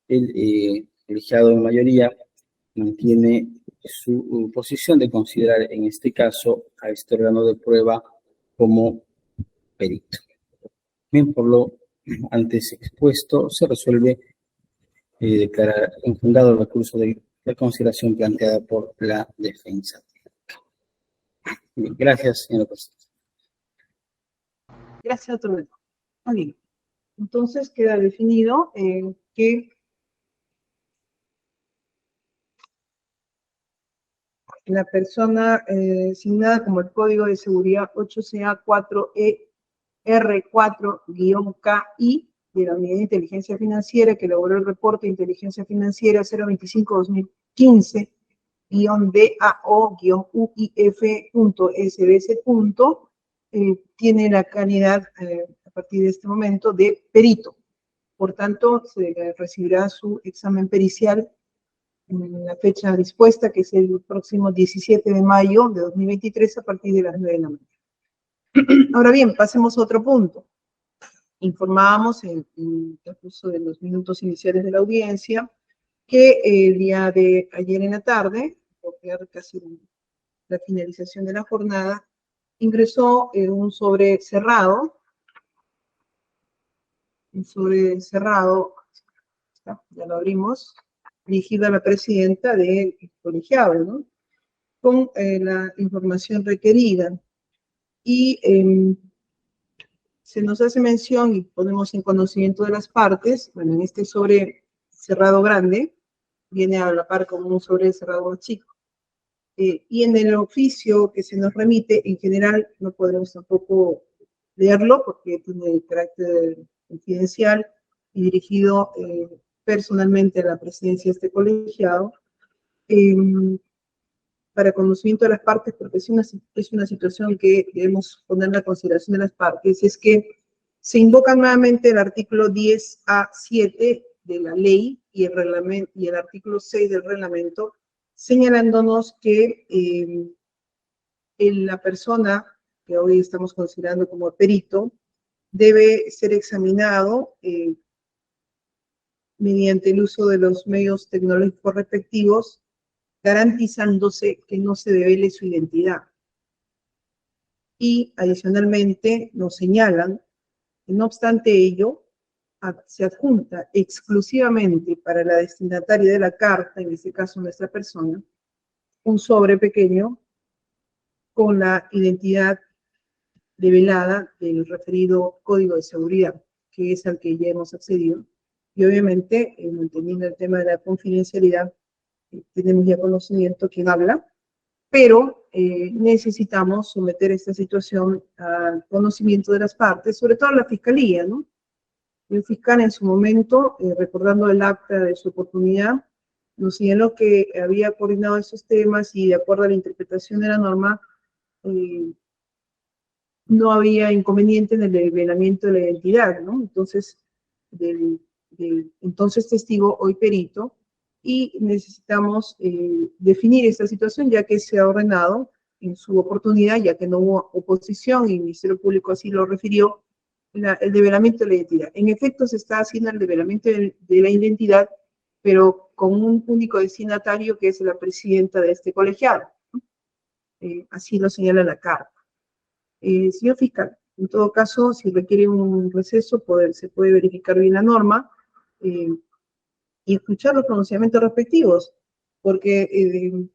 el colegiado en mayoría mantiene su posición de considerar en este caso a este órgano de prueba como perito. Bien, por lo antes expuesto, se resuelve declarar infundado el recurso de consideración planteada por la defensa. Bien, gracias, señora presidenta. Gracias, doctor Beto. Muy bien. Entonces queda definido que la persona asignada como el Código de Seguridad 8CA4ER4-KI de la Unidad de Inteligencia Financiera que elaboró el reporte de Inteligencia Financiera 025-2015-DAO-UIF.SBC. Tiene la calidad a partir de este momento de perito. Por tanto, se recibirá su examen pericial en la fecha dispuesta, que es el próximo 17 de mayo de 2023 a partir de las 9 de la mañana. Ahora bien, pasemos a otro punto. Informábamos en el curso de los minutos iniciales de la audiencia que el día de ayer en la tarde, por casi la finalización de la jornada, ingresó un sobre cerrado, ya lo abrimos, dirigido a la presidenta del colegiado, ¿no? Con la información requerida. Y se nos hace mención y ponemos en conocimiento de las partes, bueno, en este sobre cerrado grande, viene a la par como un sobre cerrado más chico. Y en el oficio que se nos remite, en general, no podremos tampoco leerlo porque tiene carácter confidencial y dirigido personalmente a la presidencia de este colegiado, para conocimiento de las partes, porque es una situación que debemos poner en la consideración de las partes, es que se invoca nuevamente el artículo 10A7 de la ley y el reglamento, y el artículo 6 del reglamento, señalándonos que la persona que hoy estamos considerando como perito debe ser examinado mediante el uso de los medios tecnológicos respectivos, garantizándose que no se devele su identidad. Y adicionalmente nos señalan que no obstante ello, se adjunta exclusivamente para la destinataria de la carta, en este caso nuestra persona, un sobre pequeño con la identidad develada del referido código de seguridad, que es al que ya hemos accedido. Y obviamente, manteniendo el tema de la confidencialidad, tenemos ya conocimiento quién habla, pero necesitamos someter esta situación al conocimiento de las partes, sobre todo a la Fiscalía, ¿no? El fiscal en su momento, recordando el acta de su oportunidad, nos señaló que había coordinado esos temas y de acuerdo a la interpretación de la norma, no había inconveniente en el develamiento de la identidad, ¿no? Entonces, del entonces testigo, hoy perito, y necesitamos definir esta situación ya que se ha ordenado en su oportunidad, ya que no hubo oposición y el Ministerio Público así lo refirió, el develamiento de la identidad. En efecto, se está haciendo el develamiento de la identidad, pero con un único destinatario que es la presidenta de este colegiado. Así lo señala la carta. Señor fiscal, en todo caso, si requiere un receso, se puede verificar bien la norma y escuchar los pronunciamientos respectivos, porque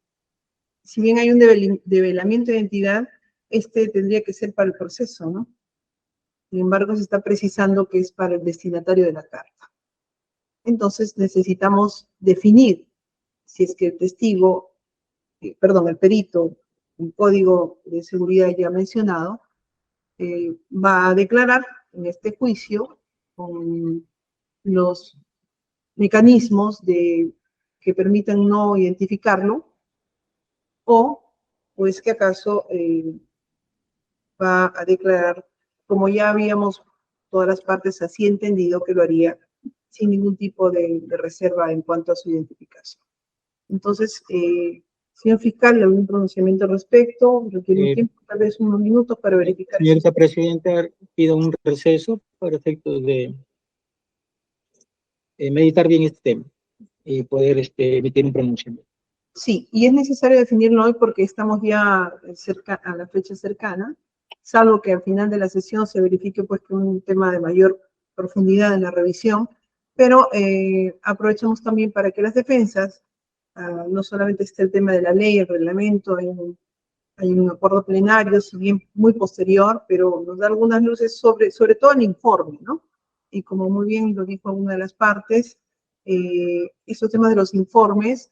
si bien hay un develamiento de identidad, este tendría que ser para el proceso, ¿no? Sin embargo, se está precisando que es para el destinatario de la carta. Entonces, necesitamos definir si es que el testigo, el perito, el código de seguridad ya mencionado, va a declarar en este juicio con los mecanismos que permitan no identificarlo, o es que acaso va a declarar, como ya habíamos todas las partes así entendido, que lo haría sin ningún tipo de reserva en cuanto a su identificación. Entonces, señor fiscal, ¿algún pronunciamiento al respecto? Requiere un tiempo, tal vez unos minutos para verificar. Señorita Presidenta, pido un receso para efectos de meditar bien este tema y poder emitir un pronunciamiento. Sí, y es necesario definirlo hoy porque estamos ya cerca a la fecha cercana, salvo que al final de la sesión se verifique pues que un tema de mayor profundidad en la revisión, pero aprovechamos también para que las defensas, no solamente esté el tema de la ley, el reglamento, hay un acuerdo plenario, si bien muy posterior, pero nos da algunas luces sobre todo el informe, ¿no? Y como muy bien lo dijo una de las partes, estos temas de los informes,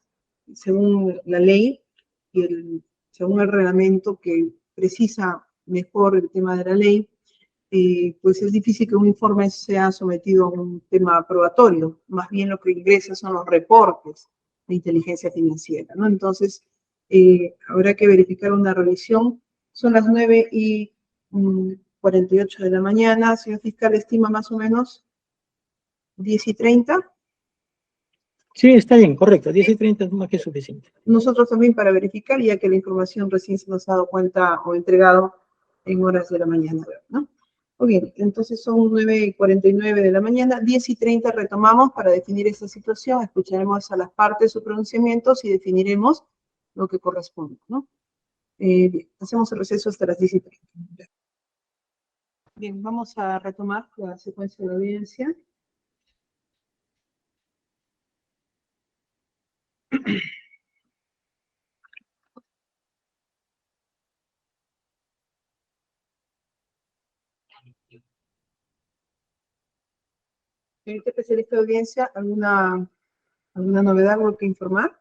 según la ley y según el reglamento que precisa mejor el tema de la ley, pues es difícil que un informe sea sometido a un tema probatorio. Más bien lo que ingresa son los reportes de inteligencia financiera, ¿no? Entonces, habrá que verificar una revisión. Son las 9:48 de la mañana. Señor fiscal, estima más o menos 10:30. Sí, está bien, correcto. 10:30 es más que suficiente. Nosotros también para verificar, ya que la información recién se nos ha dado cuenta o entregado en horas de la mañana, ¿no? Muy bien, entonces son 9:49 de la mañana, 10:30 retomamos para definir esta situación, escucharemos a las partes sus pronunciamientos y definiremos lo que corresponde, ¿no? Bien, hacemos el receso hasta las 10:30. Bien, vamos a retomar la secuencia de la audiencia. Señorita especialista de audiencia, ¿alguna novedad, algo que informar?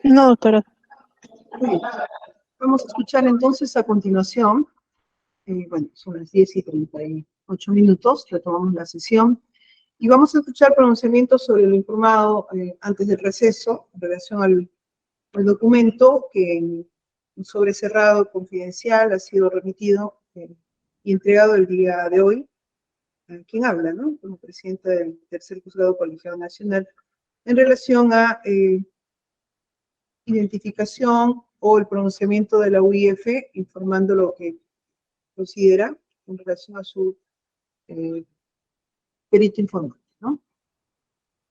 No, doctora. Bien. Vamos a escuchar entonces a continuación, bueno, son las 10:38 minutos, retomamos la sesión, y vamos a escuchar pronunciamientos sobre lo informado antes del receso, en relación al documento que sobre cerrado confidencial ha sido remitido y entregado el día de hoy. ¿Quién habla, no? Como presidenta del Tercer Juzgado Colegiado Nacional, en relación a identificación o el pronunciamiento de la UIF, informando lo que considera en relación a su perito informante, ¿no?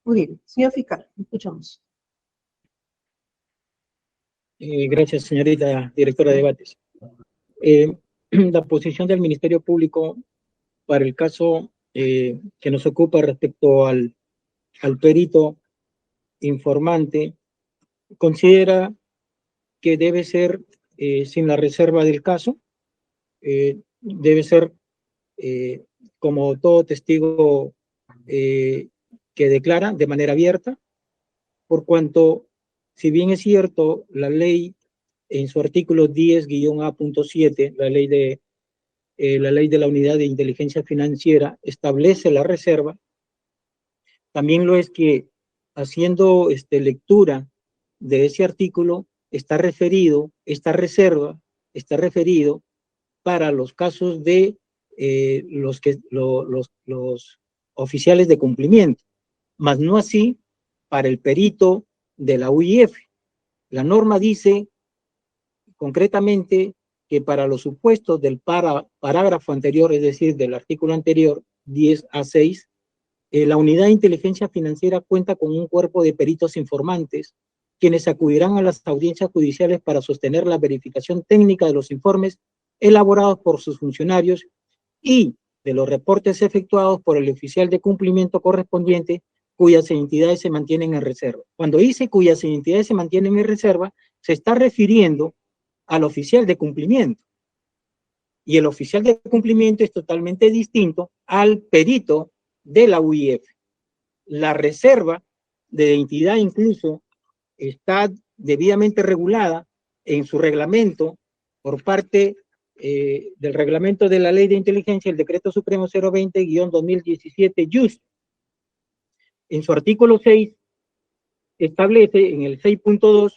Muy bien, señor fiscal, escuchamos. Gracias, señorita directora de debates. La posición del Ministerio Público para el caso que nos ocupa respecto al perito informante considera que debe ser sin la reserva del caso, debe ser como todo testigo que declara de manera abierta, por cuanto, si bien es cierto, la ley en su artículo 10-A.7, la ley de la Unidad de Inteligencia Financiera establece la reserva, también lo es que haciendo lectura de ese artículo está referido, esta reserva está referido para los casos de los oficiales de cumplimiento, mas no así para el perito de la UIF. La norma dice concretamente que para los supuestos del parágrafo anterior, es decir, del artículo anterior, 10A6, la Unidad de Inteligencia Financiera cuenta con un cuerpo de peritos informantes, quienes acudirán a las audiencias judiciales para sostener la verificación técnica de los informes elaborados por sus funcionarios y de los reportes efectuados por el oficial de cumplimiento correspondiente, cuyas entidades se mantienen en reserva. Cuando dice cuyas entidades se mantienen en reserva, se está refiriendo al oficial de cumplimiento. Y el oficial de cumplimiento es totalmente distinto al perito de la UIF. La reserva de identidad incluso está debidamente regulada en su reglamento por parte del reglamento de la Ley de Inteligencia, el Decreto Supremo 020-2017, JUST. En su artículo 6 establece, en el 6.2,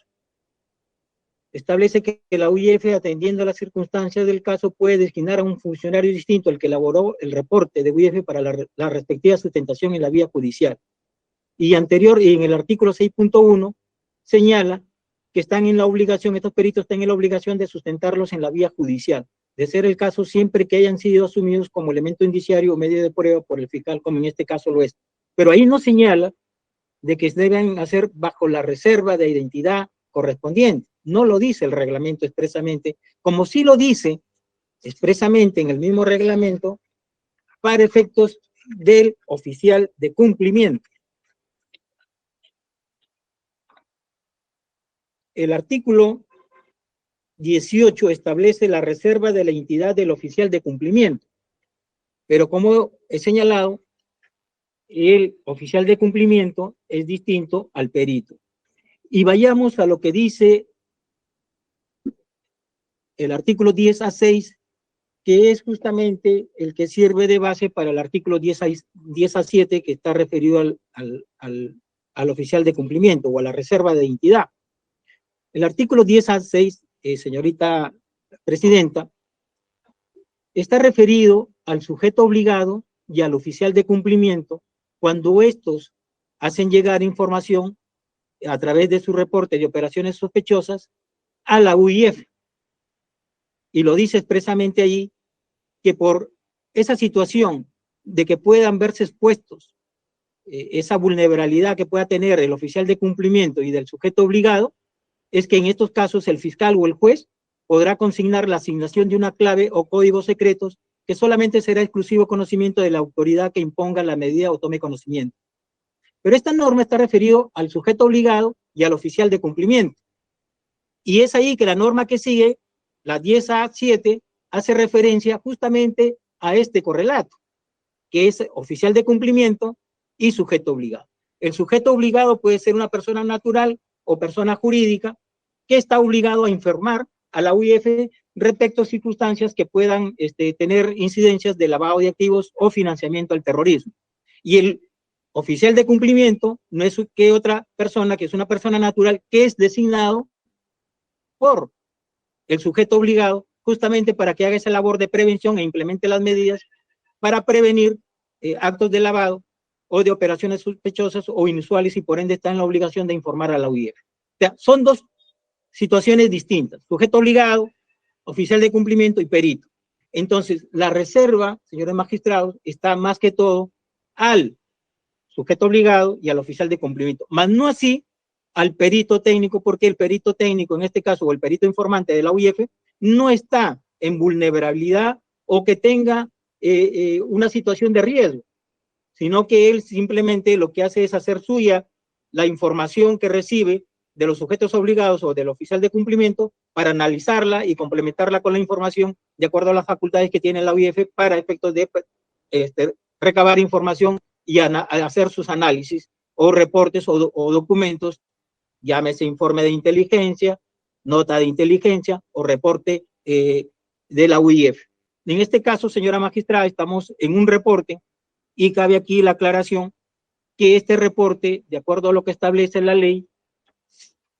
establece que la UIF, atendiendo a las circunstancias del caso, puede designar a un funcionario distinto al que elaboró el reporte de UIF para la respectiva sustentación en la vía judicial. Y en el artículo 6.1 señala que están en la obligación, estos peritos están en la obligación de sustentarlos en la vía judicial, de ser el caso siempre que hayan sido asumidos como elemento indiciario o medio de prueba por el fiscal, como en este caso lo es. Pero ahí no señala de que deben hacer bajo la reserva de identidad correspondiente. No lo dice el reglamento expresamente, como sí lo dice expresamente en el mismo reglamento para efectos del oficial de cumplimiento. El artículo 18 establece la reserva de la identidad del oficial de cumplimiento, pero como he señalado, el oficial de cumplimiento es distinto al perito. Y vayamos a lo que dice el artículo 10A6, que es justamente el que sirve de base para el artículo 10A7, que está referido al oficial de cumplimiento o a la reserva de identidad. El artículo 10A6, señorita presidenta, está referido al sujeto obligado y al oficial de cumplimiento cuando estos hacen llegar información a través de su reporte de operaciones sospechosas a la UIF. Y lo dice expresamente allí que por esa situación de que puedan verse expuestos, esa vulnerabilidad que pueda tener el oficial de cumplimiento y del sujeto obligado, es que en estos casos el fiscal o el juez podrá consignar la asignación de una clave o códigos secretos que solamente será exclusivo conocimiento de la autoridad que imponga la medida o tome conocimiento. Pero esta norma está referida al sujeto obligado y al oficial de cumplimiento. Y es ahí que la norma que sigue, la 10A7, hace referencia justamente a este correlato, que es oficial de cumplimiento y sujeto obligado. El sujeto obligado puede ser una persona natural o persona jurídica que está obligado a informar a la UIF respecto a circunstancias que puedan tener incidencias de lavado de activos o financiamiento al terrorismo. Y el oficial de cumplimiento no es que otra persona, que es una persona natural que es designado por el sujeto obligado justamente para que haga esa labor de prevención e implemente las medidas para prevenir actos de lavado o de operaciones sospechosas o inusuales y por ende está en la obligación de informar a la UIF. O sea, son dos situaciones distintas, sujeto obligado, oficial de cumplimiento y perito. Entonces, la reserva, señores magistrados, está más que todo al sujeto obligado y al oficial de cumplimiento, más no así al perito técnico, porque el perito técnico, en este caso, o el perito informante de la UIF, no está en vulnerabilidad o que tenga una situación de riesgo, sino que él simplemente lo que hace es hacer suya la información que recibe de los sujetos obligados o del oficial de cumplimiento para analizarla y complementarla con la información de acuerdo a las facultades que tiene la UIF para efectos de recabar información y hacer sus análisis o reportes o documentos, llámese informe de inteligencia, nota de inteligencia o reporte de la UIF. En este caso, señora magistrada, estamos en un reporte y cabe aquí la aclaración que este reporte, de acuerdo a lo que establece la ley,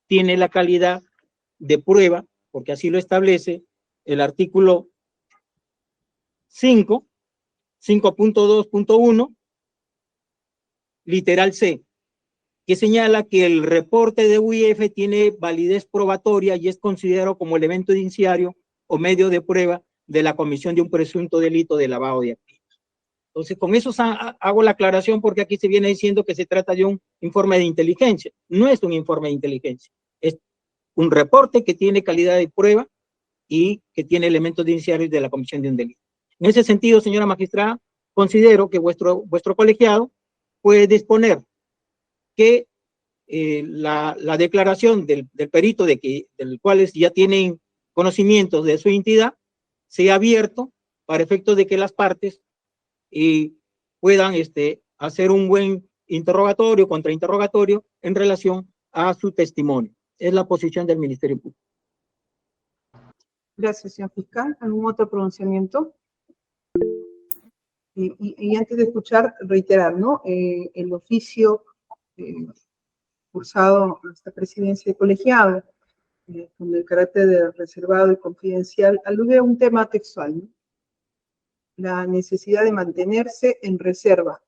tiene la calidad de prueba, porque así lo establece el artículo 5.2.1, literal C, que señala que el reporte de UIF tiene validez probatoria y es considerado como elemento indiciario o medio de prueba de la comisión de un presunto delito de lavado de activos. Entonces, con eso hago la aclaración porque aquí se viene diciendo que se trata de un informe de inteligencia. No es un informe de inteligencia, es un reporte que tiene calidad de prueba y que tiene elementos indiciarios de la comisión de un delito. En ese sentido, señora magistrada, considero que vuestro colegiado puede disponer que la declaración del perito del cual ya tienen conocimientos de su entidad sea abierto para efectos de que las partes puedan hacer un buen interrogatorio, contrainterrogatorio en relación a su testimonio. Es la posición del Ministerio Público. Gracias, señor fiscal. ¿Algún otro pronunciamiento? Y antes de escuchar, reiterar, ¿no? El oficio cursado a esta presidencia de colegiado, con el carácter de reservado y confidencial, alude a un tema textual, ¿no? La necesidad de mantenerse en reserva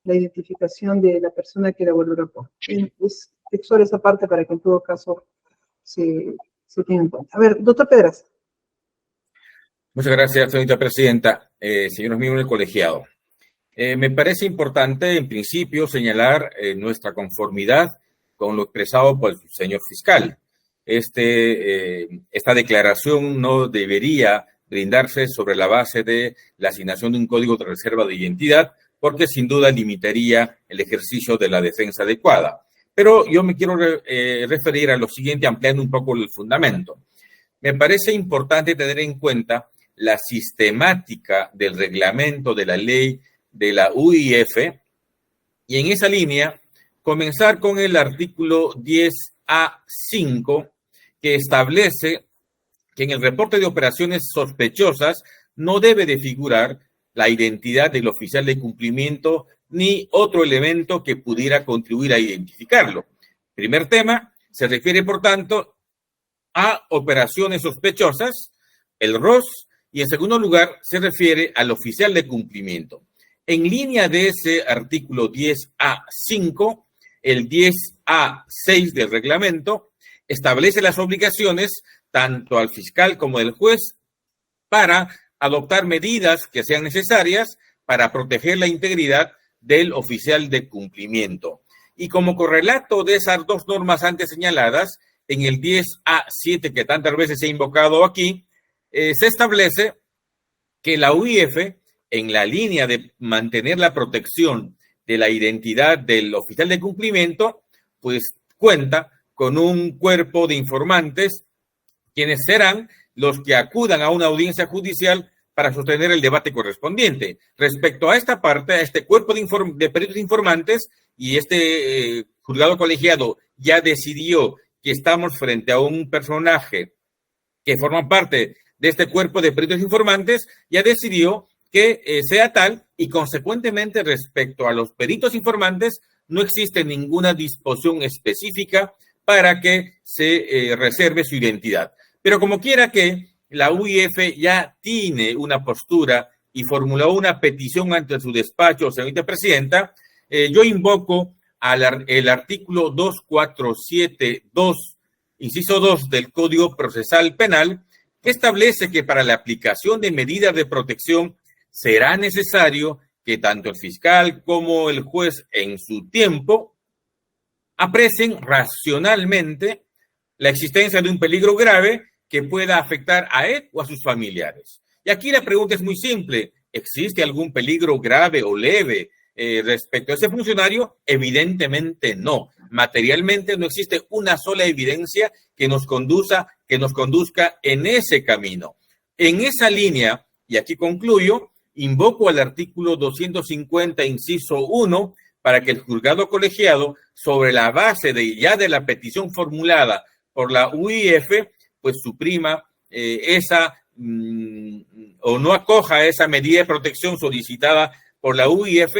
la identificación de la persona que elaboró el reporte. Es textual esa parte para que en todo caso se tenga en cuenta. A ver, doctor Pedraza. Muchas gracias, señorita presidenta. Señores miembros del colegiado, me parece importante, en principio, señalar nuestra conformidad con lo expresado por el señor fiscal. Esta declaración no debería brindarse sobre la base de la asignación de un código de reserva de identidad, porque sin duda limitaría el ejercicio de la defensa adecuada. Pero yo me quiero referir a lo siguiente, ampliando un poco el fundamento. Me parece importante tener en cuenta la sistemática del reglamento de la ley de la UIF y en esa línea comenzar con el artículo 10A5 que establece que en el reporte de operaciones sospechosas no debe de figurar la identidad del oficial de cumplimiento ni otro elemento que pudiera contribuir a identificarlo. Primer tema, se refiere, por tanto, a operaciones sospechosas, el ROS, y en segundo lugar, se refiere al oficial de cumplimiento. En línea de ese artículo 10A5, el 10A6 del reglamento establece las obligaciones tanto al fiscal como del juez para adoptar medidas que sean necesarias para proteger la integridad del oficial de cumplimiento. Y como correlato de esas dos normas antes señaladas, en el 10A7 que tantas veces se ha invocado aquí, se establece que la UIF, en la línea de mantener la protección de la identidad del oficial de cumplimiento, pues cuenta con un cuerpo de informantes quienes serán los que acudan a una audiencia judicial para sostener el debate correspondiente. Respecto a esta parte, a este cuerpo de peritos informantes, y juzgado colegiado ya decidió que estamos frente a un personaje que forma parte de este cuerpo de peritos informantes, ya decidió que sea tal y consecuentemente respecto a los peritos informantes no existe ninguna disposición específica para que se reserve su identidad. Pero como quiera que la UIF ya tiene una postura y formuló una petición ante su despacho, señorita presidenta, yo invoco el artículo 2472, inciso 2 del Código Procesal Penal, que establece que para la aplicación de medidas de protección será necesario que tanto el fiscal como el juez en su tiempo aprecien racionalmente la existencia de un peligro grave que pueda afectar a él o a sus familiares. Y aquí la pregunta es muy simple. ¿Existe algún peligro grave o leve respecto a ese funcionario, evidentemente no. Materialmente no existe una sola evidencia que nos conduzca en ese camino. En esa línea, y aquí concluyo, invoco al artículo 250, inciso 1, para que el juzgado colegiado, sobre la base de la petición formulada por la UIF, pues suprima o no acoja esa medida de protección solicitada por la UIF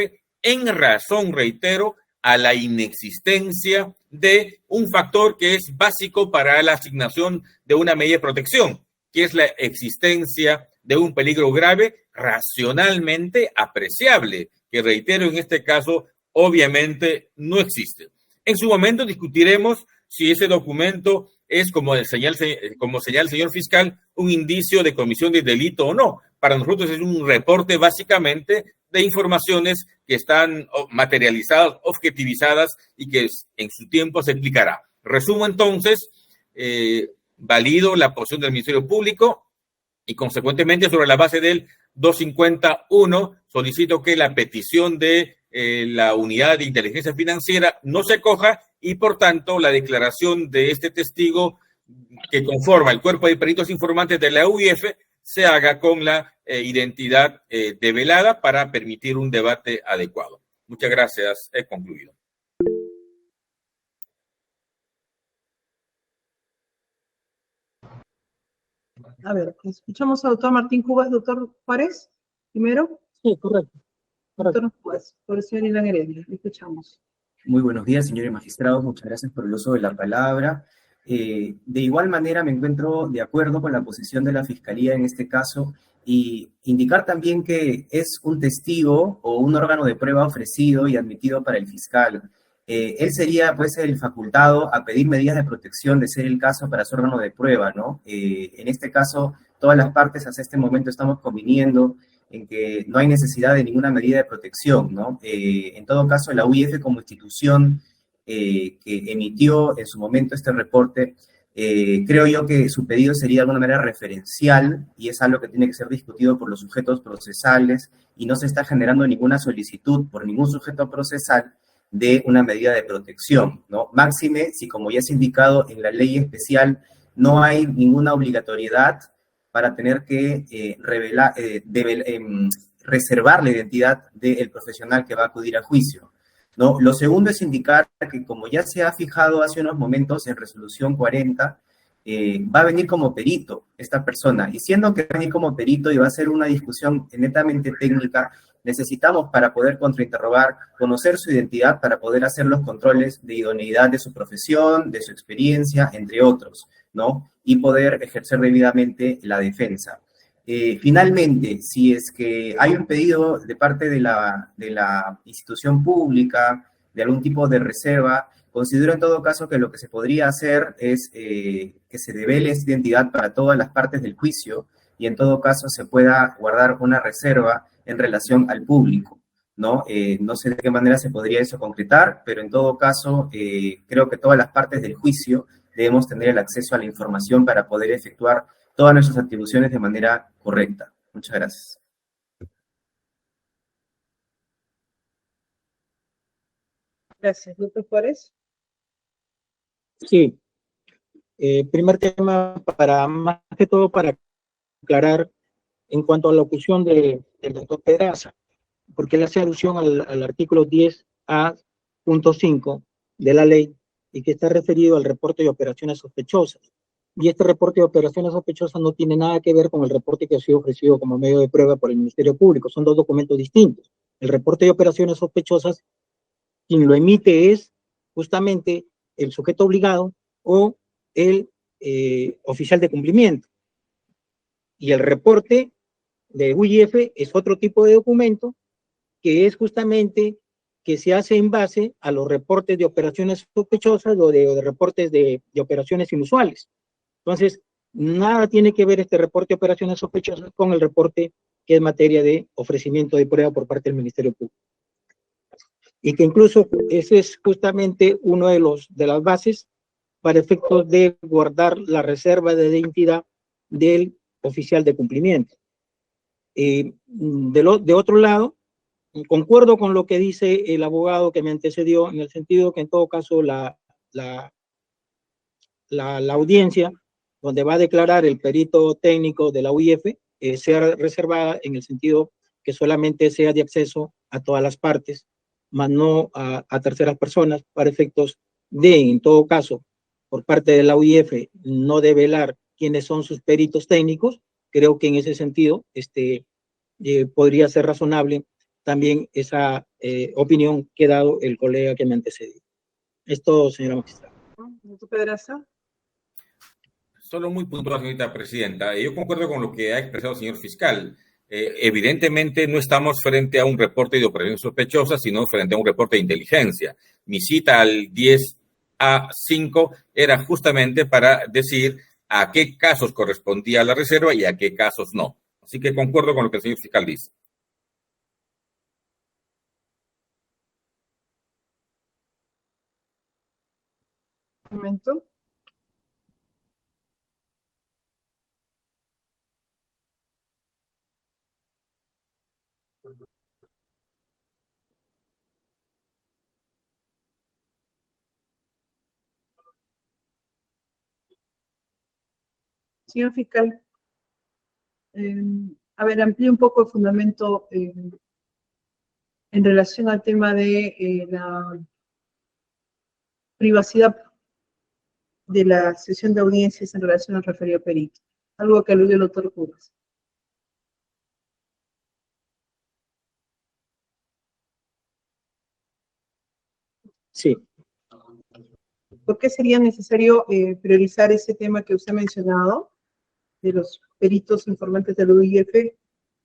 en razón, reitero, a la inexistencia de un factor que es básico para la asignación de una medida de protección, que es la existencia de un peligro grave racionalmente apreciable, que reitero en este caso obviamente no existe. En su momento discutiremos si ese documento es, como señala el señor fiscal, un indicio de comisión de delito o no. Para nosotros es un reporte básicamente de informaciones que están materializadas, objetivizadas y que en su tiempo se explicará. Resumo entonces, valido la posición del Ministerio Público y consecuentemente sobre la base del 251 solicito que la petición de la unidad de inteligencia financiera no se acoja y por tanto la declaración de este testigo que conforma el cuerpo de peritos informantes de la UIF se haga con la identidad develada para permitir un debate adecuado. Muchas gracias. He concluido. A ver, escuchamos al doctor Martín Cubas. Doctor Juárez, primero. Sí, correcto. Doctor Juárez, por el señor Ilan Heredia. Escuchamos. Muy buenos días, señores magistrados. Muchas gracias por el uso de la palabra. De igual manera, me encuentro de acuerdo con la posición de la Fiscalía en este caso y indicar también que es un testigo o un órgano de prueba ofrecido y admitido para el fiscal. Él sería, pues, el facultado a pedir medidas de protección de ser el caso para su órgano de prueba, ¿no? En este caso, todas las partes hasta este momento estamos conviniendo en que no hay necesidad de ninguna medida de protección, ¿no? En todo caso, la UIF como institución que emitió en su momento este reporte, creo yo que su pedido sería de alguna manera referencial y es algo que tiene que ser discutido por los sujetos procesales y no se está generando ninguna solicitud por ningún sujeto procesal de una medida de protección, ¿no? Máxime, si como ya es indicado en la ley especial, no hay ninguna obligatoriedad para tener que reservar la identidad del profesional que va a acudir a juicio, ¿no? Lo segundo es indicar que, como ya se ha fijado hace unos momentos en resolución 40, va a venir como perito esta persona, y siendo que va a venir como perito y va a ser una discusión netamente técnica, necesitamos para poder contrainterrogar, conocer su identidad para poder hacer los controles de idoneidad de su profesión, de su experiencia, entre otros, ¿no? Y poder ejercer debidamente la defensa. Finalmente, si es que hay un pedido de parte de la institución pública, de algún tipo de reserva, considero en todo caso que lo que se podría hacer es que se devele esta identidad para todas las partes del juicio y en todo caso se pueda guardar una reserva en relación al público, ¿no? No sé de qué manera se podría eso concretar, pero en todo caso creo que todas las partes del juicio debemos tener el acceso a la información para poder efectuar todas nuestras atribuciones de manera correcta. Muchas gracias. Gracias. Doctor Juárez. Sí. Primer tema, más que todo para aclarar en cuanto a la locución del doctor Pedraza, porque él hace alusión al artículo 10A.5 de la ley y que está referido al reporte de operaciones sospechosas. Y este reporte de operaciones sospechosas no tiene nada que ver con el reporte que ha sido ofrecido como medio de prueba por el Ministerio Público. Son dos documentos distintos. El reporte de operaciones sospechosas, quien lo emite es justamente el sujeto obligado o el oficial de cumplimiento. Y el reporte de UIF es otro tipo de documento que es justamente que se hace en base a los reportes de operaciones sospechosas o de reportes de operaciones inusuales. Entonces, nada tiene que ver este reporte de operaciones sospechosas con el reporte que es materia de ofrecimiento de prueba por parte del Ministerio Público. Y que incluso ese es justamente uno de las bases para efectos de guardar la reserva de identidad del oficial de cumplimiento. De otro lado, concuerdo con lo que dice el abogado que me antecedió, en el sentido que en todo caso la audiencia donde va a declarar el perito técnico de la UIF sea reservada en el sentido que solamente sea de acceso a todas las partes, más no a terceras personas, para efectos de, en todo caso, por parte de la UIF, no develar quiénes son sus peritos técnicos. Creo que en ese sentido podría ser razonable también esa opinión que ha dado el colega que me antecedió. Esto, señora magistrada. ¿Doctor Pedraza? Solo muy puntual, señorita presidenta. Yo concuerdo con lo que ha expresado el señor fiscal. Evidentemente no estamos frente a un reporte de operaciones sospechosas, sino frente a un reporte de inteligencia. Mi cita al 10A5 era justamente para decir a qué casos correspondía la reserva y a qué casos no. Así que concuerdo con lo que el señor fiscal dice. Un momento. Señor fiscal, a ver, amplíe un poco el fundamento en relación al tema de la privacidad de la sesión de audiencias en relación al referido perito, algo que alude el doctor Juárez. Sí. ¿Por qué sería necesario priorizar ese tema que usted ha mencionado, de los peritos informantes de la UIF,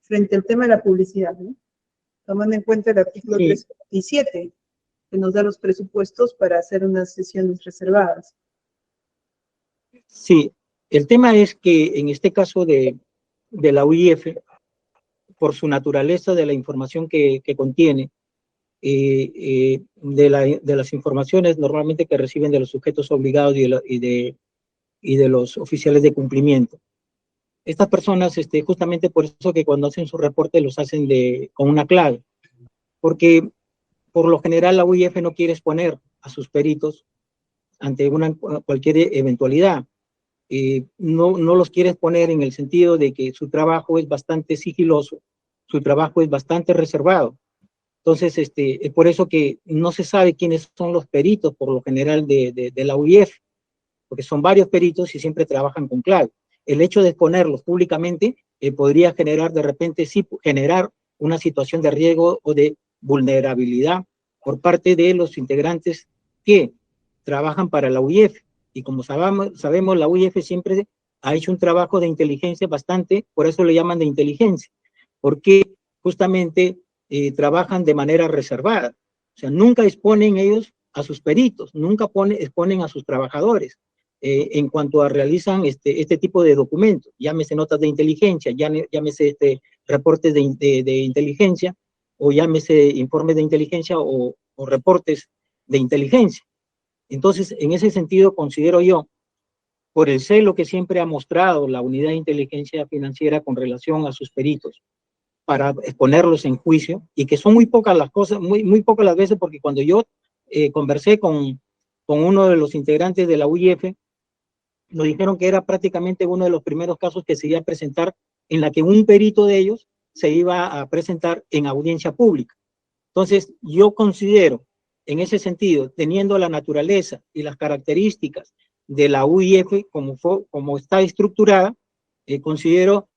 frente al tema de la publicidad, ¿no? Tomando en cuenta el artículo 327, que nos da los presupuestos para hacer unas sesiones reservadas? Sí, el tema es que en este caso de la UIF, por su naturaleza de la información que contiene, de las informaciones normalmente que reciben de los sujetos obligados y de los oficiales de cumplimiento. Estas personas, justamente por eso que cuando hacen su reporte los hacen con una clave, porque por lo general la UIF no quiere exponer a sus peritos ante cualquier eventualidad. No los quiere exponer en el sentido de que su trabajo es bastante sigiloso, su trabajo es bastante reservado. Entonces, es por eso que no se sabe quiénes son los peritos, por lo general, de la UIF, porque son varios peritos y siempre trabajan con clave. El hecho de exponerlos públicamente podría generar, de repente, sí, generar una situación de riesgo o de vulnerabilidad por parte de los integrantes que trabajan para la UIF. Y como sabemos, la UIF siempre ha hecho un trabajo de inteligencia bastante, por eso le llaman de inteligencia, porque justamente trabajan de manera reservada. O sea, nunca exponen ellos a sus peritos, nunca exponen a sus trabajadores en cuanto a realizan este tipo de documentos, llámese notas de inteligencia, llámese reportes de inteligencia, o llámese informes de inteligencia o reportes de inteligencia. Entonces, en ese sentido, considero yo, por el celo que siempre ha mostrado la Unidad de Inteligencia Financiera con relación a sus peritos, para exponerlos en juicio, y que son muy pocas las cosas, muy pocas las veces, porque cuando yo conversé con uno de los integrantes de la UIF, nos dijeron que era prácticamente uno de los primeros casos que se iba a presentar, en la que un perito de ellos se iba a presentar en audiencia pública. Entonces, yo considero, en ese sentido, teniendo la naturaleza y las características de la UIF como está estructurada, considero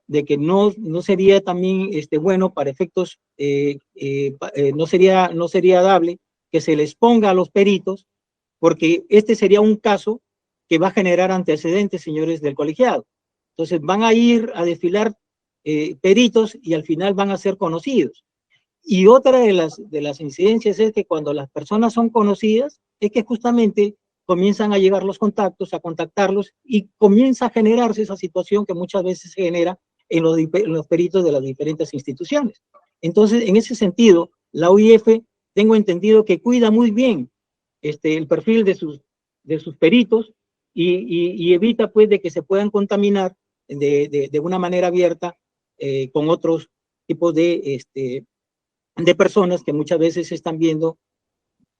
de que no sería también bueno para efectos, no sería dable que se les ponga a los peritos, porque este sería un caso que va a generar antecedentes, señores del colegiado. Entonces van a ir a desfilar peritos y al final van a ser conocidos. Y otra de las incidencias es que cuando las personas son conocidas, es que justamente comienzan a llegar los contactos, a contactarlos, y comienza a generarse esa situación que muchas veces se genera en los peritos de las diferentes instituciones. Entonces, en ese sentido, la UIF, tengo entendido que cuida muy bien el perfil de sus peritos y evita pues de que se puedan contaminar de una manera abierta con otros tipos de de personas que muchas veces están viendo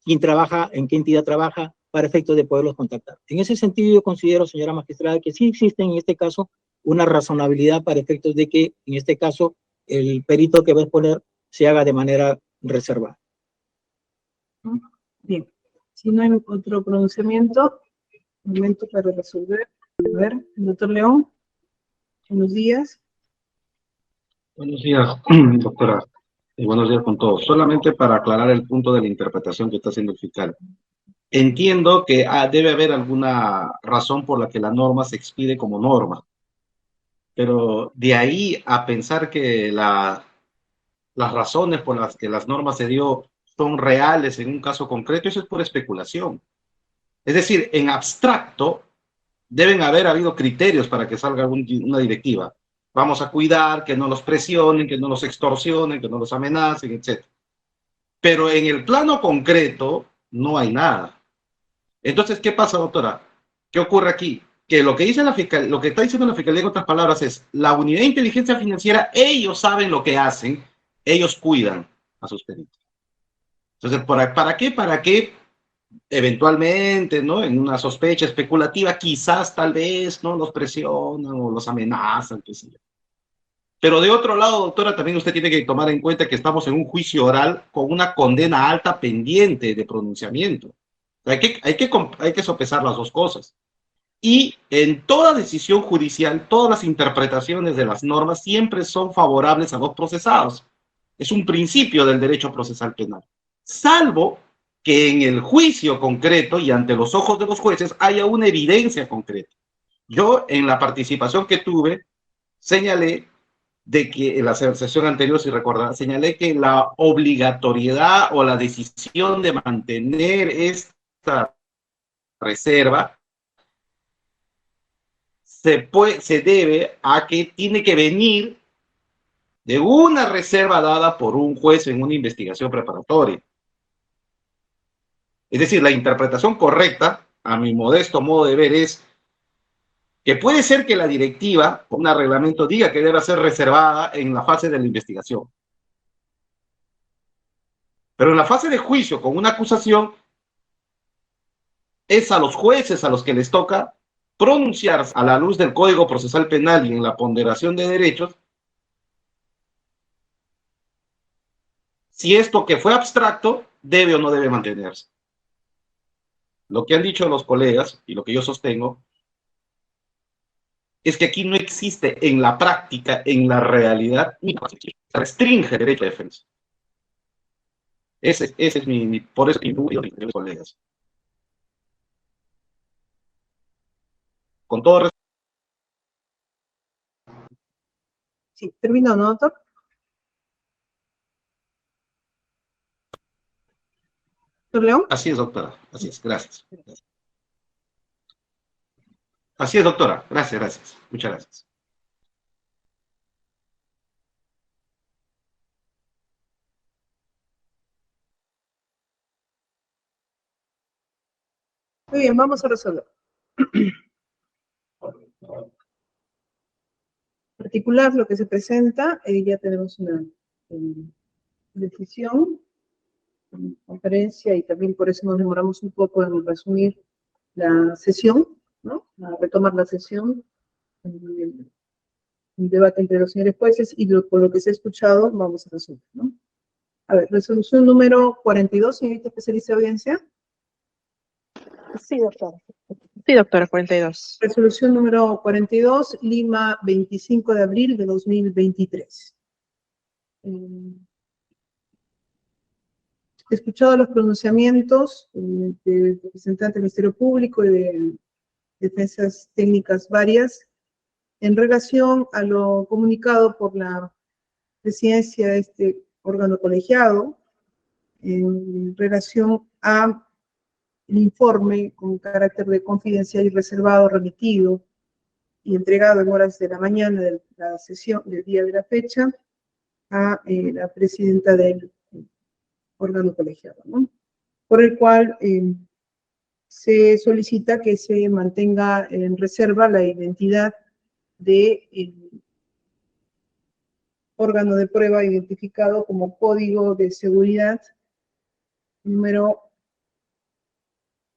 quién trabaja, en qué entidad trabaja, para efectos de poderlos contactar. En ese sentido, yo considero, señora magistrada, que sí existe en este caso una razonabilidad para efectos de que, en este caso, el perito que va a exponer se haga de manera reservada. Bien, si no hay otro pronunciamiento, momento para resolver. A ver, el doctor León, buenos días. Buenos días, doctora, y buenos días con todos. Solamente para aclarar el punto de la interpretación que está haciendo el fiscal. Entiendo que debe haber alguna razón por la que la norma se expide como norma, pero de ahí a pensar que las razones por las que las normas se dio son reales en un caso concreto, eso es pura especulación. Es decir, en abstracto deben haber habido criterios para que salga una directiva. Vamos a cuidar que no los presionen, que no los extorsionen, que no los amenacen, etc. Pero en el plano concreto no hay nada. Entonces, ¿qué pasa, doctora? ¿Qué ocurre aquí? Que lo que dice la fiscal, lo que está diciendo la fiscalía en otras palabras es, la unidad de inteligencia financiera, ellos saben lo que hacen, ellos cuidan a sus peritos. Entonces, ¿para qué? Para que eventualmente, ¿no? En una sospecha especulativa, quizás, tal vez, ¿no? Los presionan o los amenazan, qué sé yo. Pero de otro lado, doctora, también usted tiene que tomar en cuenta que estamos en un juicio oral con una condena alta pendiente de pronunciamiento. Hay que sopesar las dos cosas. Y en toda decisión judicial, todas las interpretaciones de las normas siempre son favorables a los procesados. Es un principio del derecho procesal penal. Salvo que en el juicio concreto y ante los ojos de los jueces haya una evidencia concreta. Yo, en la participación que tuve, señalé de que en la sesión anterior, si recordarán, señalé que la obligatoriedad o la decisión de mantener esta reserva se debe a que tiene que venir de una reserva dada por un juez en una investigación preparatoria. Es decir, la interpretación correcta, a mi modesto modo de ver, es que puede ser que la directiva, un reglamento, diga que debe ser reservada en la fase de la investigación. Pero en la fase de juicio, con una acusación, es a los jueces a los que les toca pronunciarse a la luz del Código Procesal Penal y en la ponderación de derechos si esto que fue abstracto debe o no debe mantenerse. Lo que han dicho los colegas y lo que yo sostengo es que aquí no existe en la práctica, en la realidad, se restringe el derecho de defensa. Ese es por eso mi los colegas. Con todo respeto. Sí, terminó, ¿no, doctor? ¿Doctor León? Así es, doctora. Así es, gracias. Así es, doctora. Gracias. Muchas gracias. Muy bien, vamos a resolver. En particular, lo que se presenta, ya tenemos una decisión, conferencia, y también por eso nos demoramos un poco en resumir la sesión, ¿no? A retomar la sesión, un debate entre los señores jueces, y por lo que se ha escuchado, vamos a resolver, ¿no? A ver, resolución número 42, señorita especialista de audiencia. Sí, doctora. Sí, doctora, 42. Resolución número 42, Lima, 25 de abril de 2023. He escuchado los pronunciamientos del representante del Ministerio Público y de defensas técnicas varias en relación a lo comunicado por la presidencia de este órgano colegiado en relación a el informe con carácter de confidencial y reservado remitido y entregado en horas de la mañana de la sesión del día de la fecha a la presidenta del órgano colegiado, ¿no? Por el cual se solicita que se mantenga en reserva la identidad de órgano de prueba identificado como Código de Seguridad número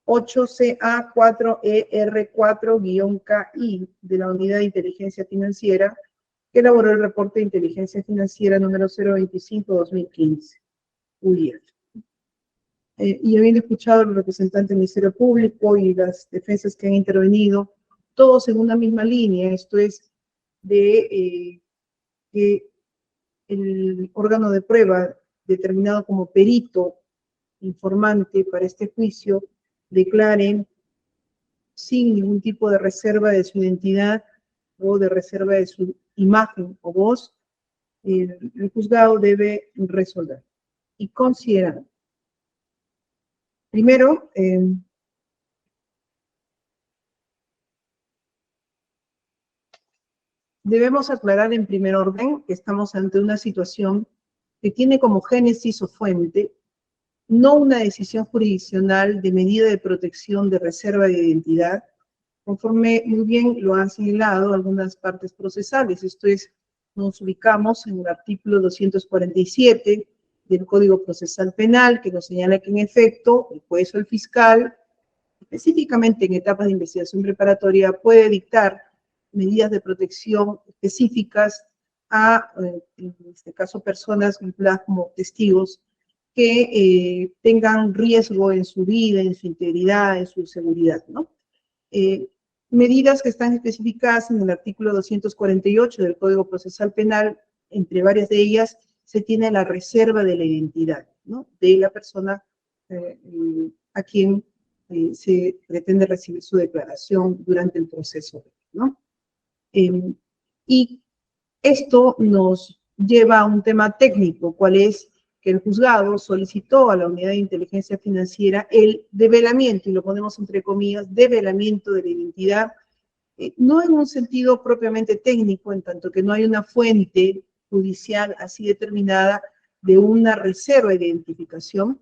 8CA4ER4-KI de la Unidad de Inteligencia Financiera, que elaboró el reporte de inteligencia financiera número 025-2015, UIF. Y habiendo escuchado al representante del Ministerio Público y las defensas que han intervenido, todos en una misma línea, esto es de que el órgano de prueba determinado como perito informante para este juicio declaren sin ningún tipo de reserva de su identidad o de reserva de su imagen o voz, el juzgado debe resolver. Y considerar, primero, debemos aclarar en primer orden que estamos ante una situación que tiene como génesis o fuente no una decisión jurisdiccional de medida de protección de reserva de identidad, conforme muy bien lo han señalado algunas partes procesales. Esto es, nos ubicamos en el artículo 247 del Código Procesal Penal, que nos señala que en efecto el juez o el fiscal, específicamente en etapas de investigación preparatoria, puede dictar medidas de protección específicas a, en este caso, personas vinculadas como testigos que tengan riesgo en su vida, en su integridad, en su seguridad, ¿no? Medidas que están especificadas en el artículo 248 del Código Procesal Penal, entre varias de ellas, se tiene la reserva de la identidad, ¿no?, de la persona a quien se pretende recibir su declaración durante el proceso, ¿no? Y esto nos lleva a un tema técnico, cuál es que el juzgado solicitó a la Unidad de Inteligencia Financiera el develamiento, y lo ponemos entre comillas, develamiento de la identidad, no en un sentido propiamente técnico, en tanto que no hay una fuente judicial así determinada de una reserva de identificación.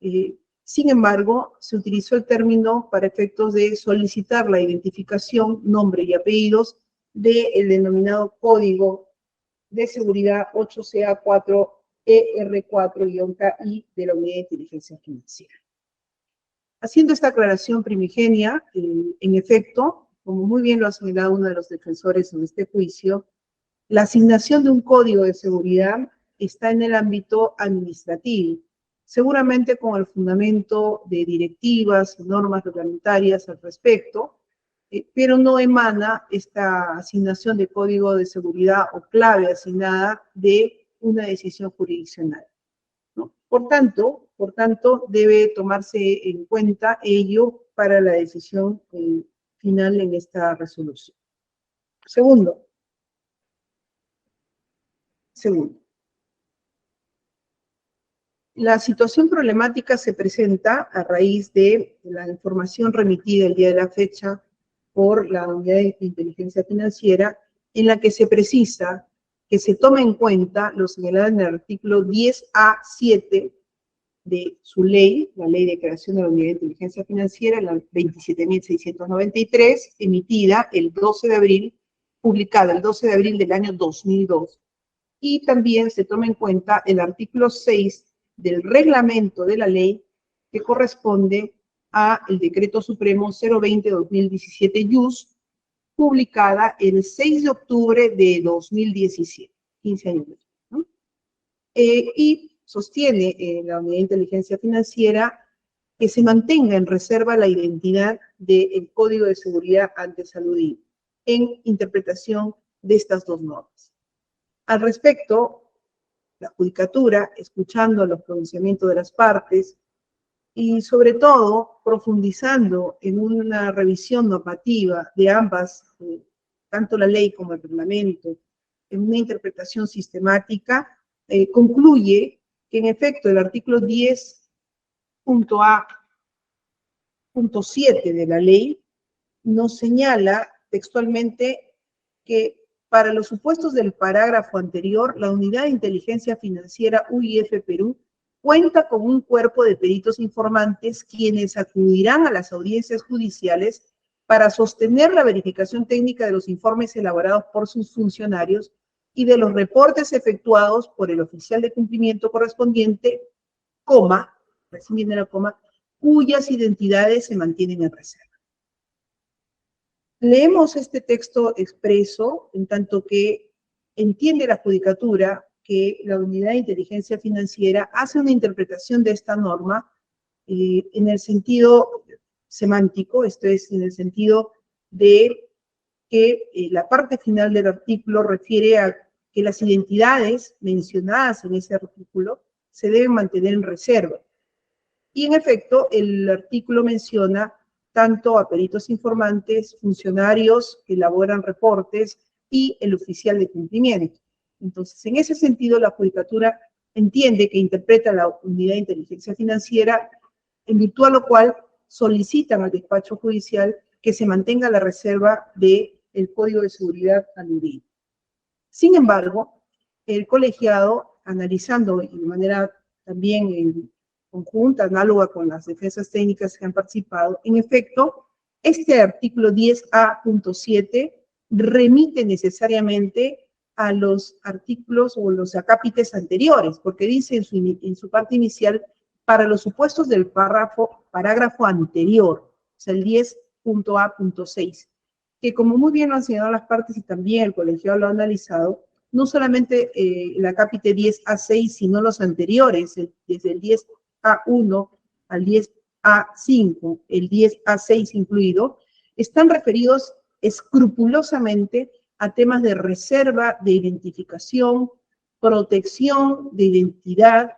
Sin embargo, se utilizó el término para efectos de solicitar la identificación, nombre y apellidos del denominado Código de Seguridad 8CA4ER4-KI de la Unidad de Inteligencia Financiera. Haciendo esta aclaración primigenia, en efecto, como muy bien lo ha señalado uno de los defensores en este juicio, la asignación de un código de seguridad está en el ámbito administrativo, seguramente con el fundamento de directivas y normas reglamentarias al respecto, pero no emana esta asignación de código de seguridad o clave asignada de una decisión jurisdiccional, ¿no? Por tanto, debe tomarse en cuenta ello para la decisión final en esta resolución. Segundo, la situación problemática se presenta a raíz de la información remitida el día de la fecha por la Unidad de Inteligencia Financiera, en la que se precisa que se tome en cuenta lo señalado en el artículo 10A7 de su ley, la Ley de Creación de la Unidad de Inteligencia Financiera, la 27.693, emitida el 12 de abril, publicada el 12 de abril del año 2002. Y también se toma en cuenta el artículo 6 del reglamento de la ley, que corresponde a el Decreto Supremo 020-2017 IUS, publicada el 6 de octubre de 2017, 15 años después, ¿no? Y sostiene la Unidad de Inteligencia Financiera que se mantenga en reserva la identidad del Código de Seguridad antes aludido, en interpretación de estas dos normas. Al respecto, la Judicatura, escuchando los pronunciamientos de las partes, y sobre todo profundizando en una revisión normativa de ambas, tanto la ley como el reglamento, en una interpretación sistemática, concluye que en efecto el artículo 10.A.7 de la ley nos señala textualmente que para los supuestos del parágrafo anterior, la Unidad de Inteligencia Financiera UIF Perú cuenta con un cuerpo de peritos informantes quienes acudirán a las audiencias judiciales para sostener la verificación técnica de los informes elaborados por sus funcionarios y de los reportes efectuados por el oficial de cumplimiento correspondiente, coma, recién viene la coma, cuyas identidades se mantienen en reserva. Leemos este texto expreso en tanto que entiende la judicatura que la Unidad de Inteligencia Financiera hace una interpretación de esta norma en el sentido semántico, esto es, en el sentido de que la parte final del artículo refiere a que las identidades mencionadas en ese artículo se deben mantener en reserva. Y en efecto, el artículo menciona tanto a peritos informantes, funcionarios que elaboran reportes y el oficial de cumplimiento. Entonces, en ese sentido, la judicatura entiende que interpreta la Unidad de Inteligencia Financiera, en virtud a lo cual solicitan al despacho judicial que se mantenga la reserva del Código de Seguridad aludido. Sin embargo, el colegiado, analizando de manera también conjunta, análoga con las defensas técnicas que han participado, en efecto, este artículo 10A.7 remite necesariamente a los artículos o los acápites anteriores, porque dice en su parte inicial, para los supuestos del parágrafo anterior, o sea, el 10.A.6, que como muy bien lo han señalado las partes y también el colegiado lo ha analizado, no solamente el acápite 10A6, sino los anteriores, desde el 10A1 al 10A5, el 10A6 incluido, están referidos escrupulosamente a temas de reserva de identificación, protección de identidad,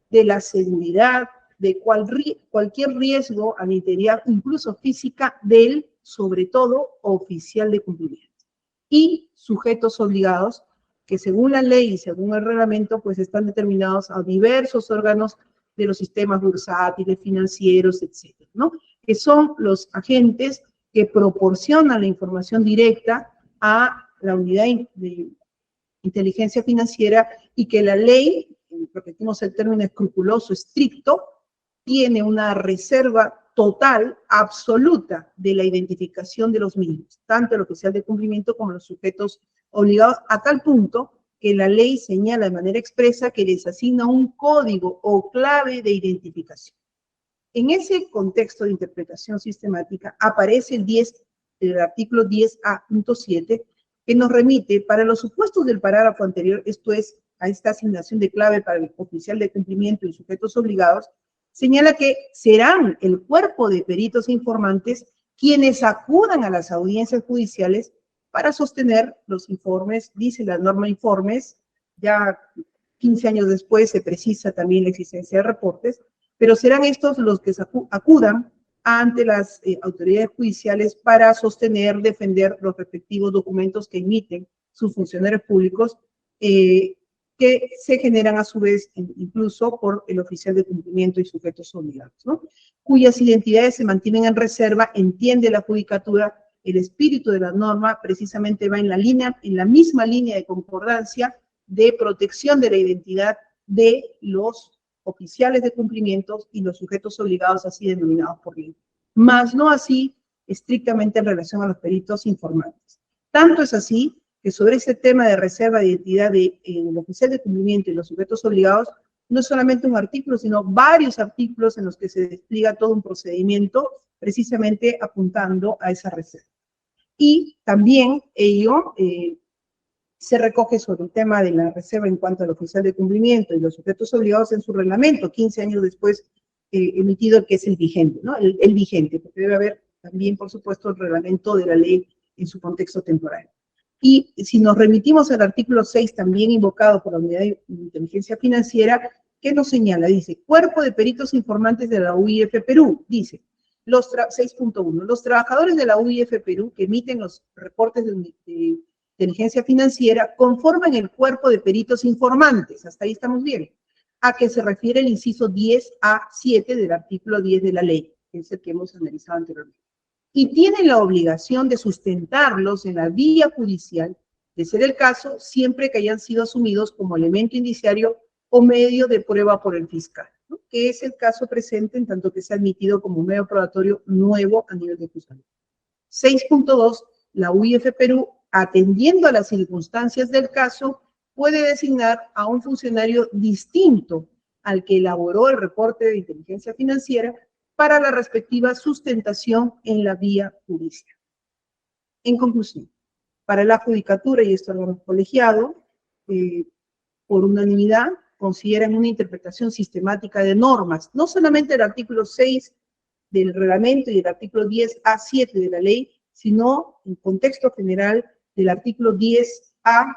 de la seguridad, de cualquier riesgo a la integridad, incluso física, del, sobre todo, oficial de cumplimiento. Y sujetos obligados, que según la ley y según el reglamento, pues están determinados a diversos órganos de los sistemas bursátiles, financieros, etcétera, ¿no? Que son los agentes que proporcionan la información directa a la Unidad de Inteligencia Financiera y que la ley, repetimos el término escrupuloso, estricto, tiene una reserva total, absoluta, de la identificación de los mismos, tanto el oficial de cumplimiento como los sujetos obligados, a tal punto que la ley señala de manera expresa que les asigna un código o clave de identificación. En ese contexto de interpretación sistemática aparece el artículo 10A.7, que nos remite para los supuestos del parágrafo anterior, esto es, a esta asignación de clave para el oficial de cumplimiento y sujetos obligados, señala que serán el cuerpo de peritos informantes quienes acudan a las audiencias judiciales para sostener los informes, dice la norma informes, ya 15 años después se precisa también la existencia de reportes, pero serán estos los que acudan ante las autoridades judiciales para sostener, defender los respectivos documentos que emiten sus funcionarios públicos, que se generan a su vez incluso por el oficial de cumplimiento y sujetos obligados, ¿no? Cuyas identidades se mantienen en reserva, entiende la judicatura, el espíritu de la norma precisamente va en la misma línea de concordancia de protección de la identidad de los oficiales de cumplimiento y los sujetos obligados así denominados por ley, más no así estrictamente en relación a los peritos informantes. Tanto es así que sobre ese tema de reserva de identidad del oficial de cumplimiento y los sujetos obligados, no es solamente un artículo, sino varios artículos en los que se despliega todo un procedimiento precisamente apuntando a esa reserva. Y también ello se recoge sobre el tema de la reserva en cuanto al oficial de cumplimiento y los sujetos obligados en su reglamento, 15 años después emitido, que es el vigente, ¿no? El vigente, porque debe haber también, por supuesto, el reglamento de la ley en su contexto temporal. Y si nos remitimos al artículo 6, también invocado por la Unidad de Inteligencia Financiera, ¿qué nos señala? Dice, Cuerpo de Peritos Informantes de la UIF Perú, dice, 6.1, los trabajadores de la UIF Perú que emiten los reportes de inteligencia financiera conforman el Cuerpo de Peritos Informantes, hasta ahí estamos bien, a que se refiere el inciso 10A7 del artículo 10 de la ley, que es el que hemos analizado anteriormente. Y tienen la obligación de sustentarlos en la vía judicial, de ser el caso, siempre que hayan sido asumidos como elemento indiciario o medio de prueba por el fiscal, ¿no? Que es el caso presente en tanto que se ha admitido como medio probatorio nuevo a nivel de juzgado. 6.2, la UIF Perú atendiendo a las circunstancias del caso, puede designar a un funcionario distinto al que elaboró el reporte de inteligencia financiera para la respectiva sustentación en la vía judicial. En conclusión, para la judicatura y este órgano colegiado, por unanimidad, consideran una interpretación sistemática de normas, no solamente el artículo 6 del reglamento y el artículo 10A7 de la ley, sino en contexto general del artículo 10A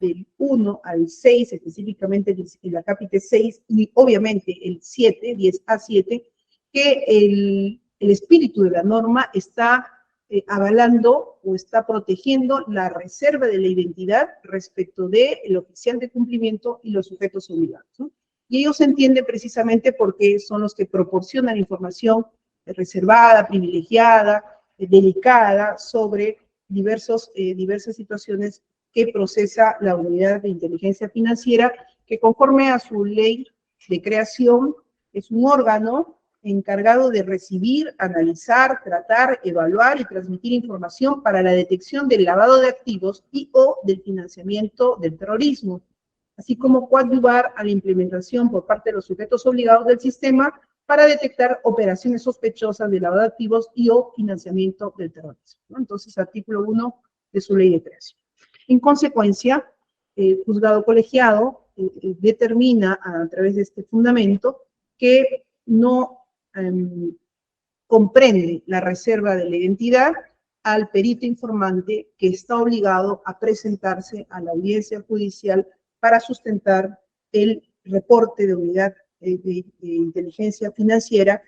del 1 al 6, específicamente el acápite 6, y obviamente el 7, 10A7, que el espíritu de la norma está avalando o está protegiendo la reserva de la identidad respecto del oficial de cumplimiento y los sujetos obligados, ¿no? Y ellos se entienden precisamente porque son los que proporcionan información reservada, privilegiada, delicada sobre diversas situaciones que procesa la unidad de inteligencia financiera, que conforme a su ley de creación es un órgano encargado de recibir, analizar, tratar, evaluar y transmitir información para la detección del lavado de activos y o del financiamiento del terrorismo, así como coadyuvar a la implementación por parte de los sujetos obligados del sistema para detectar operaciones sospechosas de lavado de activos y o financiamiento del terrorismo, ¿no? Entonces, artículo 1 de su ley de creación. En consecuencia, el juzgado colegiado determina a través de este fundamento que no comprende la reserva de la identidad al perito informante que está obligado a presentarse a la audiencia judicial para sustentar el reporte de unidad de inteligencia financiera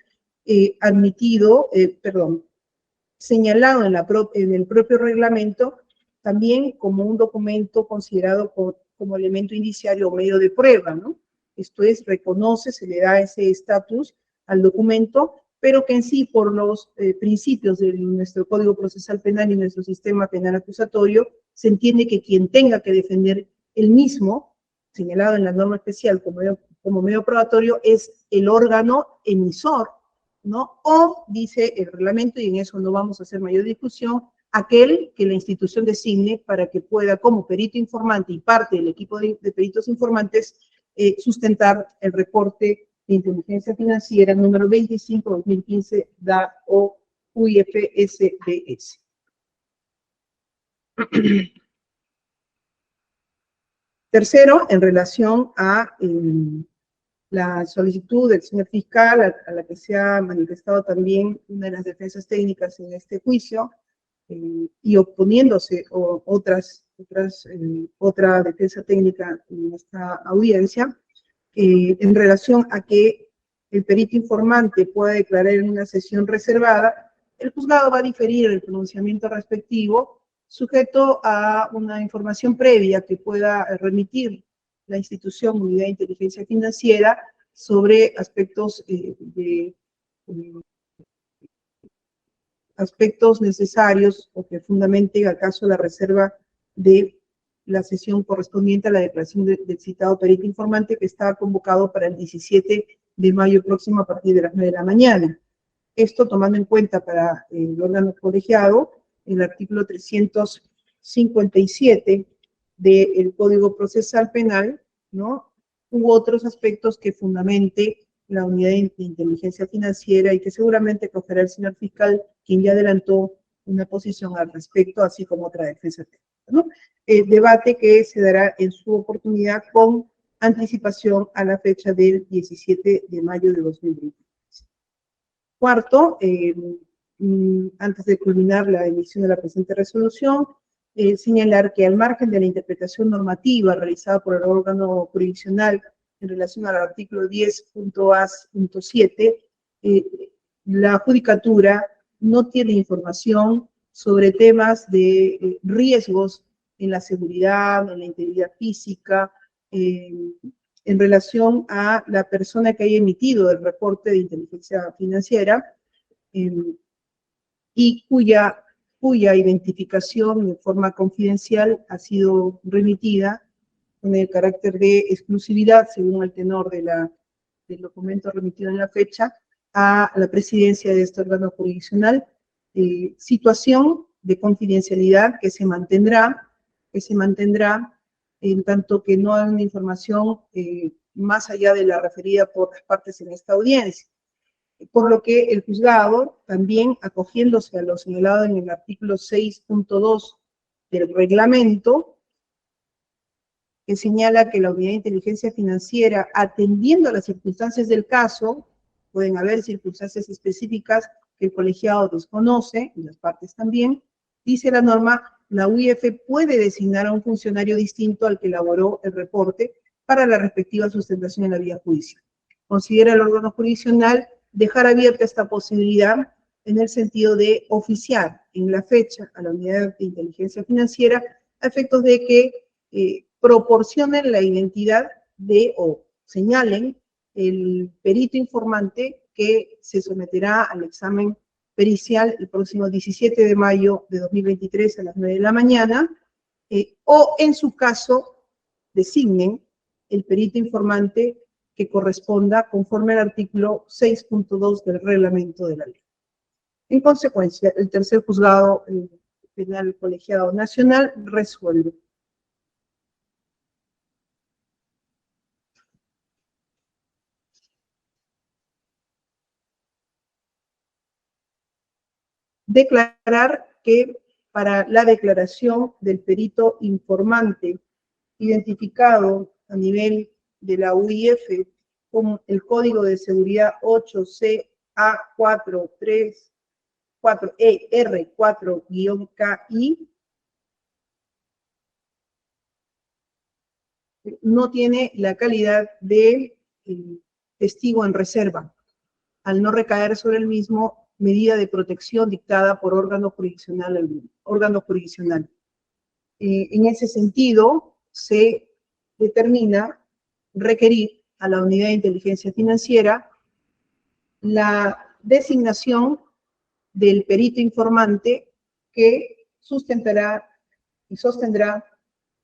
señalado en el propio reglamento, también como un documento considerado como elemento indiciario o medio de prueba, ¿no? Esto es, reconoce, se le da ese estatus al documento, pero que en sí, por los principios de nuestro Código Procesal Penal y nuestro sistema penal acusatorio, se entiende que quien tenga que defender el mismo, señalado en la norma especial como medio probatorio, es el órgano emisor, ¿no? O, dice el reglamento, y en eso no vamos a hacer mayor discusión, aquel que la institución designe para que pueda, como perito informante y parte del equipo de peritos informantes, sustentar el reporte de inteligencia financiera número 25-2015 DA-O UIF-SDS. Tercero, en relación a la solicitud del señor fiscal, a la que se ha manifestado también una de las defensas técnicas en este juicio, y oponiéndose otra defensa técnica en esta audiencia, en relación a que el perito informante pueda declarar en una sesión reservada, el juzgado va a diferir el pronunciamiento respectivo, sujeto a una información previa que pueda remitir la institución Unidad de Inteligencia Financiera sobre aspectos necesarios o que fundamenten acaso la reserva de la sesión correspondiente a la declaración del citado perito informante, que está convocado para el 17 de mayo próximo a partir de las 9 de la mañana. Esto tomando en cuenta para el órgano colegiado el artículo 357 del Código Procesal Penal, ¿no? U otros aspectos que fundamente la unidad de inteligencia financiera y que seguramente cogerá el señor fiscal, quien ya adelantó una posición al respecto, así como otra defensa técnica, ¿no? Debate que se dará en su oportunidad con anticipación a la fecha del 17 de mayo de 2020. Cuarto, antes de culminar la emisión de la presente resolución, señalar que al margen de la interpretación normativa realizada por el órgano jurisdiccional en relación al artículo 10.A.7, la judicatura no tiene información sobre temas de riesgos en la seguridad, en la integridad física, en relación a la persona que haya emitido el reporte de inteligencia financiera y cuya identificación de forma confidencial ha sido remitida con el carácter de exclusividad, según el tenor del documento remitido en la fecha, a la presidencia de este órgano jurisdiccional, situación de confidencialidad que se mantendrá, en tanto que no hay una información más allá de la referida por las partes en esta audiencia. Por lo que el juzgado, también acogiéndose a lo señalado en el artículo 6.2 del reglamento, que señala que la unidad de inteligencia financiera, atendiendo a las circunstancias del caso, pueden haber circunstancias específicas que el colegiado desconoce, y las partes también, dice la norma, la UIF puede designar a un funcionario distinto al que elaboró el reporte para la respectiva sustentación en la vía judicial. Considera el órgano jurisdiccional dejar abierta esta posibilidad en el sentido de oficiar en la fecha a la unidad de inteligencia financiera a efectos de que proporcionen la identidad de o señalen el perito informante que se someterá al examen pericial el próximo 17 de mayo de 2023 a las 9 de la mañana, o en su caso designen el perito informante que corresponda conforme al artículo 6.2 del reglamento de la ley. En consecuencia, el tercer juzgado penal colegiado nacional resuelve. Declarar que para la declaración del perito informante identificado a nivel de la UIF con el código de seguridad 8CA434ER4-KI, no tiene la calidad de testigo en reserva, al no recaer sobre el mismo medida de protección dictada por órgano jurisdiccional. En ese sentido, se determina requerir a la unidad de inteligencia financiera la designación del perito informante que sustentará y sostendrá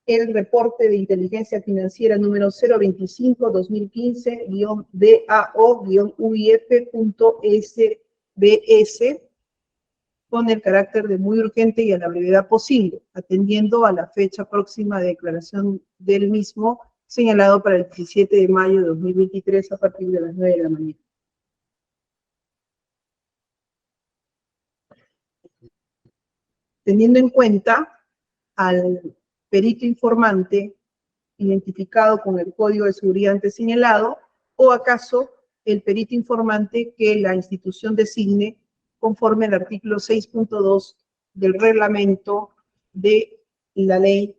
el reporte de inteligencia financiera número 025-2015-DAO-UIF.SBS con el carácter de muy urgente y a la brevedad posible, atendiendo a la fecha próxima de declaración del mismo, señalado para el 17 de mayo de 2023 a partir de las 9 de la mañana. Teniendo en cuenta al perito informante identificado con el código de seguridad antes señalado, o acaso el perito informante que la institución designe conforme al artículo 6.2 del reglamento de la ley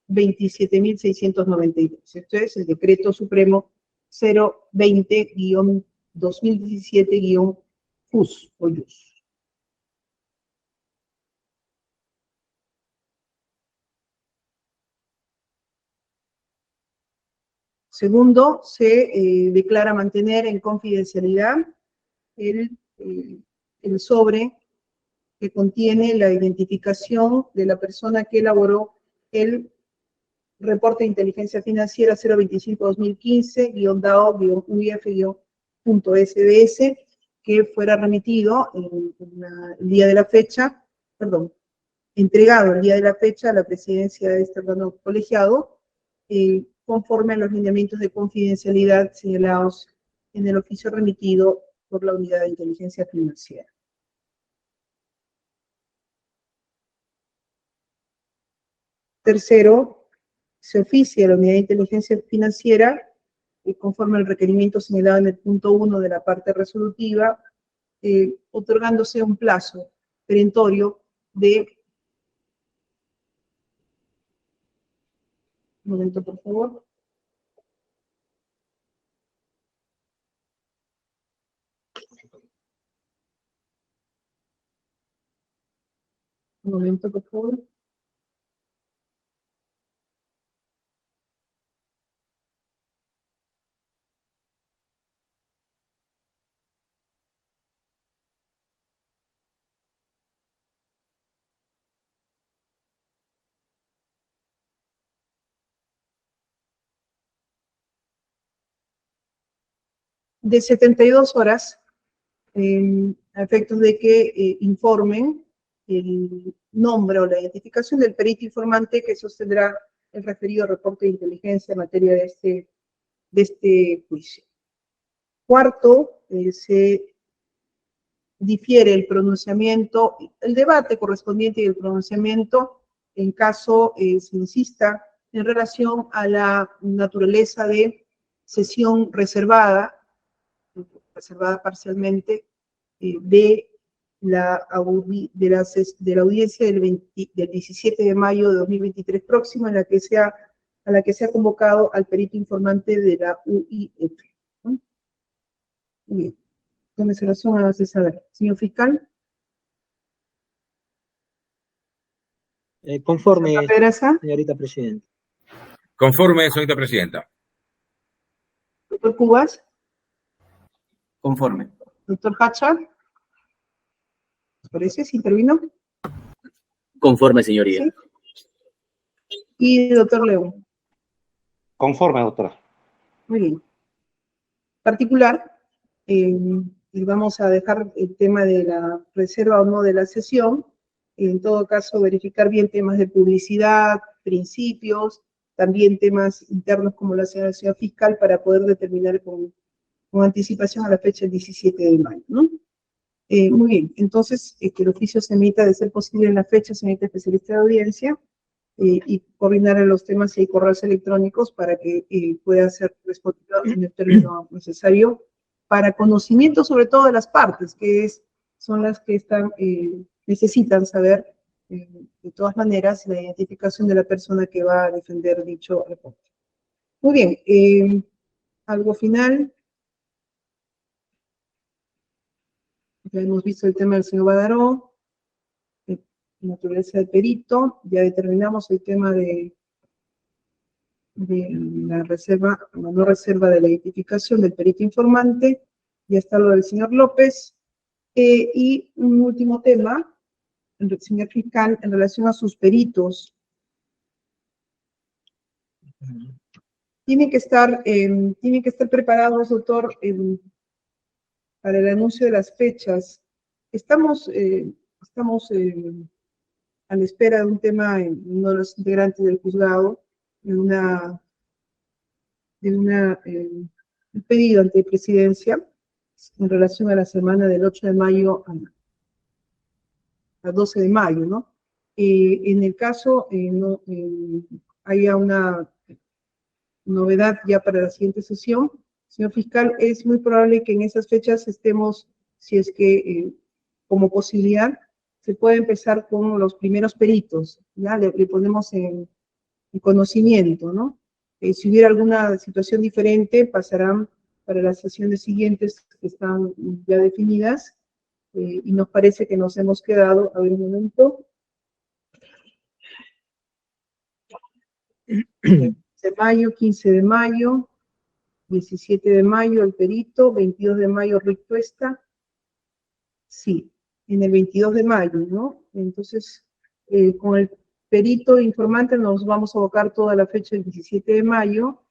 27.692. Esto es el decreto supremo 020-2017-FUS o YUS. Segundo, se declara mantener en confidencialidad el sobre que contiene la identificación de la persona que elaboró el reporte de inteligencia financiera 025-2015-DAO-UIF-.SBS, que fuera remitido el día de la fecha, entregado el día de la fecha a la presidencia de este órgano colegiado, conforme a los lineamientos de confidencialidad señalados en el oficio remitido por la Unidad de Inteligencia Financiera. Tercero, se oficia a la Unidad de Inteligencia Financiera, conforme al requerimiento señalado en el punto 1 de la parte resolutiva, otorgándose un plazo perentorio de... Un momento, por favor. Un momento, por favor. De 72 horas a efectos de que informen el nombre o la identificación del perito informante que sostendrá el referido reporte de inteligencia en materia de este juicio. Cuarto, se difiere el pronunciamiento, el debate correspondiente y el pronunciamiento en caso se insista en relación a la naturaleza de sesión reservada parcialmente, de la audiencia del 17 de mayo de 2023 próximo, a la que se ha convocado al perito informante de la UIF. ¿No? Bien. Con esa razón, hace saber. Señor fiscal. Conforme, señorita presidenta. Conforme, señorita presidenta. Doctor Cubas. Conforme. Doctor Hatchard. ¿Les parece? ¿Se intervino? Conforme, señoría. ¿Sí? Y doctor León. Conforme, doctora. Muy bien. Particular, y vamos a dejar el tema de la reserva o no de la sesión. En todo caso, verificar bien temas de publicidad, principios, también temas internos como la señora fiscal para poder determinar con anticipación a la fecha del 17 de mayo, ¿no? Muy bien, entonces que el oficio se emita de ser posible en la fecha, se emite especialista de audiencia y coordinar los temas si hay correos electrónicos para que pueda ser respondido en el término necesario para conocimiento sobre todo de las partes, que son las que necesitan saber de todas maneras la identificación de la persona que va a defender dicho reporte. Muy bien, algo final. Ya hemos visto el tema del señor Badaró, naturaleza del perito, ya determinamos el tema de la reserva, la no reserva de la identificación del perito informante, ya está lo del señor López, y un último tema, el señor fiscal, en relación a sus peritos. Tienen que estar preparados, doctor, para el anuncio de las fechas. Estamos a la espera de un tema en uno de los integrantes del juzgado, un pedido ante presidencia en relación a la semana del 8 de mayo a 12 de mayo, ¿no? En el caso haya una novedad ya para la siguiente sesión, señor fiscal, es muy probable que en esas fechas estemos, si es que como posibilidad, se puede empezar con los primeros peritos, ¿ya? Le ponemos en conocimiento, ¿no? Si hubiera alguna situación diferente, pasarán para las sesiones siguientes que están ya definidas, y nos parece que nos hemos quedado, a ver un momento, de mayo, 15 de mayo, 17 de mayo el perito, 22 de mayo recuesta, sí, en el 22 de mayo, ¿no? Entonces, con el perito informante nos vamos a abocar toda la fecha del 17 de mayo.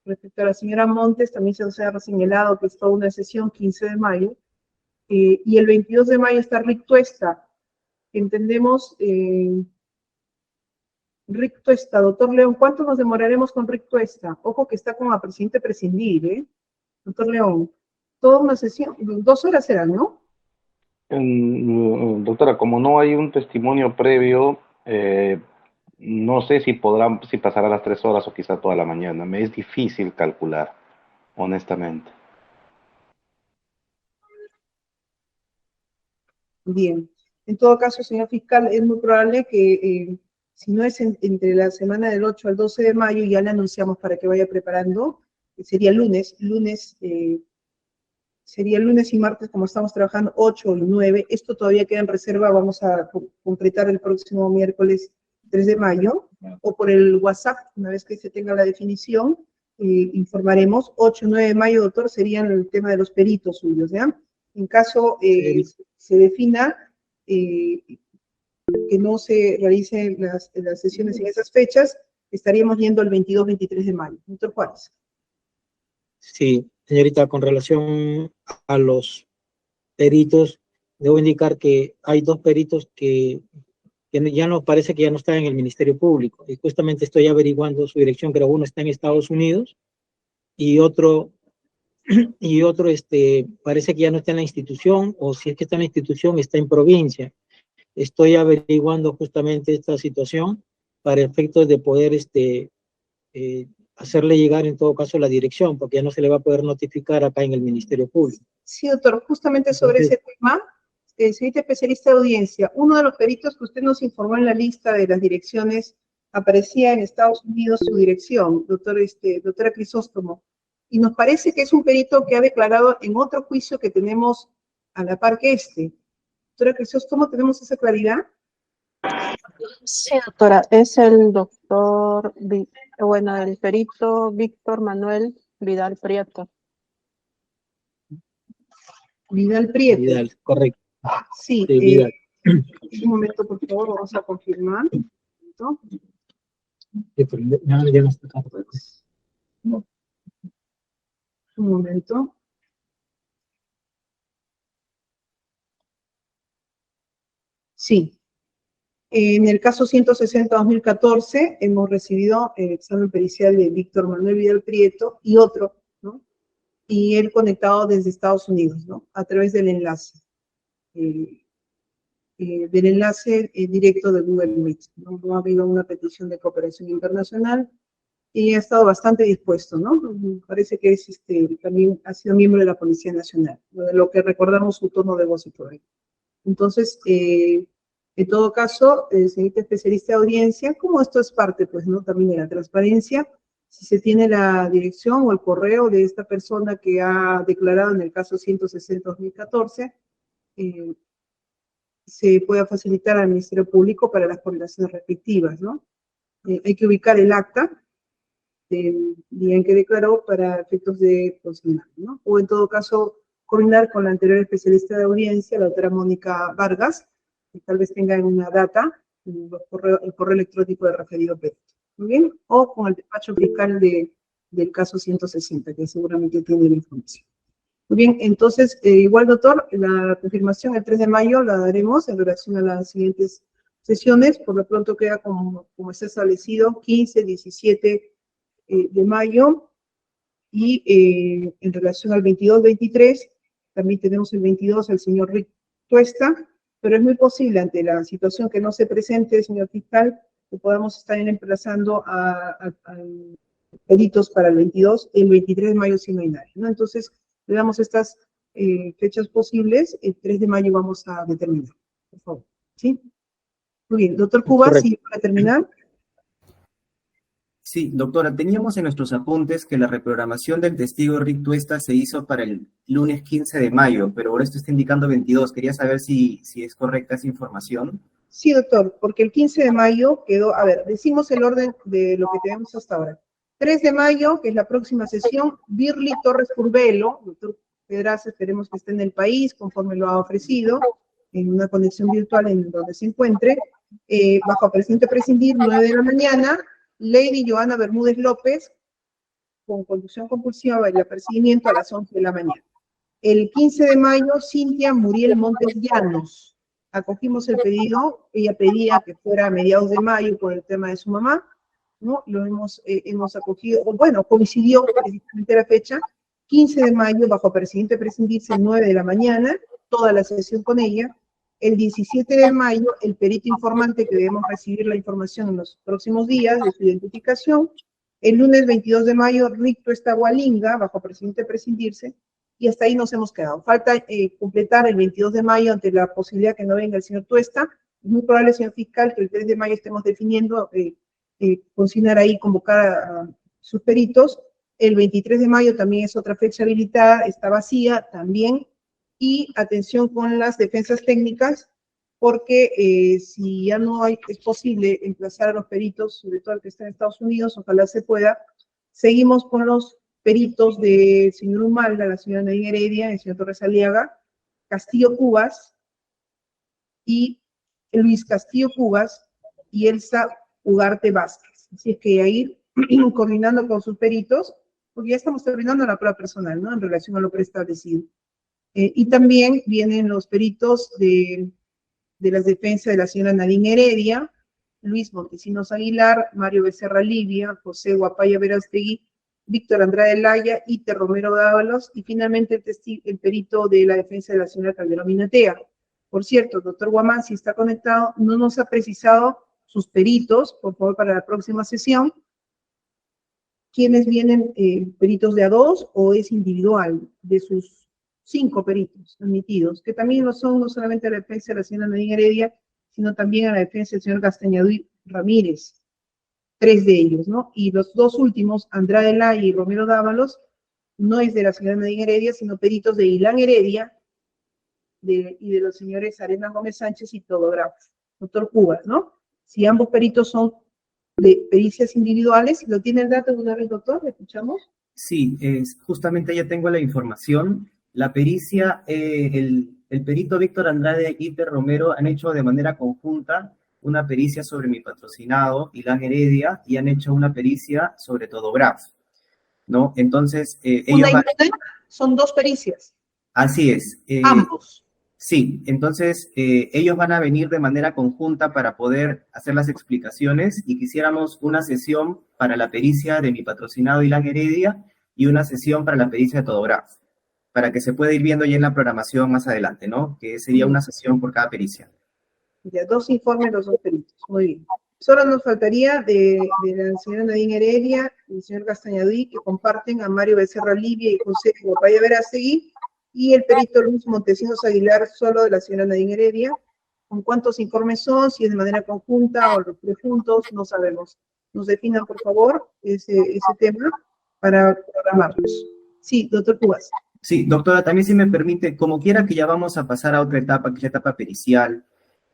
Respecto a la señora Montes, también se nos ha señalado que es toda una sesión 15 de mayo, y el 22 de mayo está recuesta. Entendemos, recuesta, doctor León, ¿cuánto nos demoraremos con recuesta? Ojo que está como a presidente prescindir, ¿eh? Doctor León, toda una sesión, 2 horas serán, ¿no? Doctora, como no hay un testimonio previo, no sé si pasará las 3 horas o quizá toda la mañana. Me es difícil calcular, honestamente. Bien. En todo caso, señor fiscal, es muy probable que si no es entre la semana del 8 al 12 de mayo, ya le anunciamos para que vaya preparando, sería lunes y martes, como estamos trabajando, 8 y 9. Esto todavía queda en reserva, vamos a completar el próximo miércoles 3 de mayo, o por el WhatsApp, una vez que se tenga la definición, informaremos. 8 y 9 de mayo, doctor, serían el tema de los peritos suyos, ¿ya? En caso se defina que no se realicen las sesiones en esas fechas, estaríamos yendo el 22-23 de mayo. Doctor Juárez. Sí, señorita, con relación a los peritos, debo indicar que hay dos peritos que ya no parece que ya no están en el Ministerio Público. Y justamente estoy averiguando su dirección, pero uno está en Estados Unidos y otro parece que ya no está en la institución, o si es que está en la institución, está en provincia. Estoy averiguando justamente esta situación para efectos de poder hacerle llegar en todo caso la dirección, porque ya no se le va a poder notificar acá en el Ministerio Público. Sí, doctor, justamente sobre ese tema, señorita especialista de audiencia, uno de los peritos que usted nos informó en la lista de las direcciones, aparecía en Estados Unidos su dirección, doctora Crisóstomo, y nos parece que es un perito que ha declarado en otro juicio que tenemos a la par que este. Doctora Crisóstomo, ¿tenemos esa claridad? Sí, doctora, es el doctor, el perito Víctor Manuel Vidal Prieto. Vidal Prieto. Vidal, correcto. Sí, Sí, Vidal. Un momento, por favor, vamos a confirmar. ¿No? Sí, pero ya no está acá. Un momento. Sí. En el caso 160-2014 hemos recibido el examen pericial de Víctor Manuel Vidal Prieto y otro, ¿no? Y él conectado desde Estados Unidos, ¿no? A través del enlace. Directo de Google Meet, ¿no? No ha habido una petición de cooperación internacional y ha estado bastante dispuesto, ¿no? Parece que es también ha sido miembro de la Policía Nacional, de lo que recordamos su tono de voz y todo ello. Entonces, en todo caso, señorita especialista de audiencia, como esto es parte, pues, ¿no? También de la transparencia, si se tiene la dirección o el correo de esta persona que ha declarado en el caso 160-2014, se pueda facilitar al Ministerio Público para las coordinaciones respectivas, ¿no? Hay que ubicar el acta del día en que declaró para efectos de consignar, ¿no? O en todo caso, coordinar con la anterior especialista de audiencia, la doctora Mónica Vargas, que tal vez tenga una data, el correo electrónico de referido perito, ¿muy bien? O con el despacho fiscal del caso 160, que seguramente tiene la información. Muy bien, entonces, igual, doctor, la confirmación el 3 de mayo la daremos en relación a las siguientes sesiones. Por lo pronto queda como está establecido, 15, 17 de mayo. Y en relación al 22-23, también tenemos el 22 al señor Rick Tuesta, pero es muy posible, ante la situación que no se presente, señor fiscal, que podamos estar emplazando a peritos para el 22, el 23 de mayo si no hay nadie, ¿no? Entonces, le damos estas fechas posibles, el 3 de mayo vamos a determinar, por favor, ¿sí? Muy bien, doctor Cubas, ¿sí para terminar? Sí, doctora, teníamos en nuestros apuntes que la reprogramación del testigo Rick Tuesta se hizo para el lunes 15 de mayo, pero ahora esto está indicando 22. Quería saber si es correcta esa información. Sí, doctor, porque el 15 de mayo quedó, a ver, decimos el orden de lo que tenemos hasta ahora. 3 de mayo, que es la próxima sesión, Birly Torres Curbelo, doctor Pedraza, esperemos que esté en el país, conforme lo ha ofrecido, en una conexión virtual en donde se encuentre, bajo presidente prescindir, 9 de la mañana, Lady Joana Bermúdez López, con conducción compulsiva y apercibimiento a las 11 de la mañana. El 15 de mayo, Cintia Muriel Montes Llanos. Acogimos el pedido, ella pedía que fuera a mediados de mayo por el tema de su mamá, ¿no? Lo hemos acogido, bueno, coincidió precisamente la fecha, 15 de mayo, bajo presidente prescindirse, 9 de la mañana, toda la sesión con ella. El 17 de mayo, el perito informante, que debemos recibir la información en los próximos días de su identificación. El lunes 22 de mayo, Rick Tuesta Gualinga, bajo presidente prescindirse, y hasta ahí nos hemos quedado. Falta completar el 22 de mayo ante la posibilidad que no venga el señor Tuesta. Es muy probable, señor fiscal, que el 3 de mayo estemos definiendo, consignar ahí, convocar a sus peritos. El 23 de mayo también es otra fecha habilitada, está vacía también. Y atención con las defensas técnicas, porque si ya no es posible emplazar a los peritos, sobre todo el que está en Estados Unidos, ojalá se pueda, seguimos con los peritos del señor Humalda, la señora Nadine Heredia, el señor Torres Aliaga, Castillo Cubas, y Luis Castillo Cubas, y Elsa Ugarte Vázquez. Así es que ahí, coordinando con sus peritos, porque ya estamos terminando la prueba personal, ¿no? En relación a lo preestablecido. Y también vienen los peritos de las defensas de la señora Nadine Heredia, Luis Montesinos Aguilar, Mario Becerra Livia, José Guapaya Verastegui, Víctor Andrade Laya, Iter Romero Dávalos, y finalmente el perito de la defensa de la señora Calderón Minatea. Por cierto, doctor Guamán, si está conectado, no nos ha precisado sus peritos, por favor, para la próxima sesión. ¿Quiénes vienen, peritos de a dos o es individual de sus 5 peritos admitidos? Que también lo son no solamente a la defensa de la señora Nadine Heredia, sino también a la defensa del señor Castañaduy Ramírez. 3 de ellos, ¿no? Y los 2 últimos, Andrade Laya y Romero Dávalos, no es de la señora Nadine Heredia, sino peritos de Ilan Heredia y de los señores Arenas Gómez Sánchez y Todograf, doctor Cubas, ¿no? Si ambos peritos son de pericias individuales, ¿lo tiene el dato de una vez, doctor? ¿Le escuchamos? Sí, justamente ya tengo la información. La pericia, el perito Víctor Andrade y Iter Romero han hecho de manera conjunta una pericia sobre mi patrocinado, Ilan Heredia, y han hecho una pericia sobre Todograf, ¿no? Entonces, ellos son 2 pericias. Así es. Ambos. Sí, entonces ellos van a venir de manera conjunta para poder hacer las explicaciones y quisiéramos una sesión para la pericia de mi patrocinado Ilan Heredia y una sesión para la pericia de Todograf, para que se pueda ir viendo ya en la programación más adelante, ¿no? Que sería una sesión por cada pericia. Ya, 2 informes, los 2 peritos. Muy bien. Solo nos faltaría de la señora Nadine Heredia y el señor Castañaduy, que comparten a Mario Becerra Livia y José Guapaya Verastegui, y el perito Luis Montesinos Aguilar, solo de la señora Nadine Heredia. ¿Con cuántos informes son? Si es de manera conjunta o los 3 juntos, no sabemos. Nos definan, por favor, ese tema para programarlos. Sí, doctor Cubas. Sí, doctora, también si me permite, como quiera que ya vamos a pasar a otra etapa, que es la etapa pericial,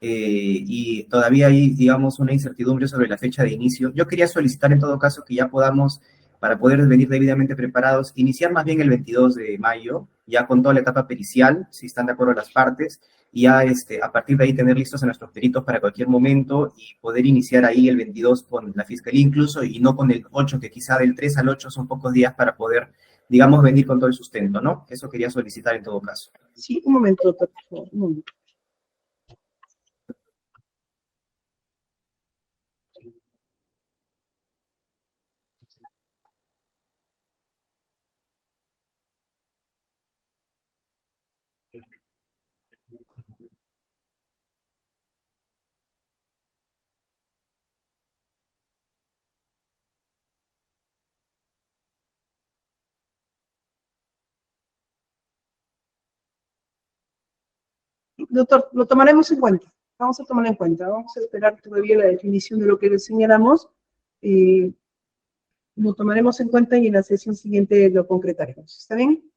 y todavía hay, digamos, una incertidumbre sobre la fecha de inicio, yo quería solicitar en todo caso que ya podamos, para poder venir debidamente preparados, iniciar más bien el 22 de mayo, ya con toda la etapa pericial, si están de acuerdo las partes, y ya a partir de ahí tener listos a nuestros peritos para cualquier momento y poder iniciar ahí el 22 con la fiscalía incluso, y no con el 8, que quizá del 3 al 8 son pocos días para poder, digamos, venir con todo el sustento, ¿no? Eso quería solicitar en todo caso. Sí, un momento, doctor, por favor, un momento. Doctor, lo tomaremos en cuenta. Vamos a tomarlo en cuenta. Vamos a esperar todavía la definición de lo que les señalamos. Lo tomaremos en cuenta y en la sesión siguiente lo concretaremos. ¿Está bien?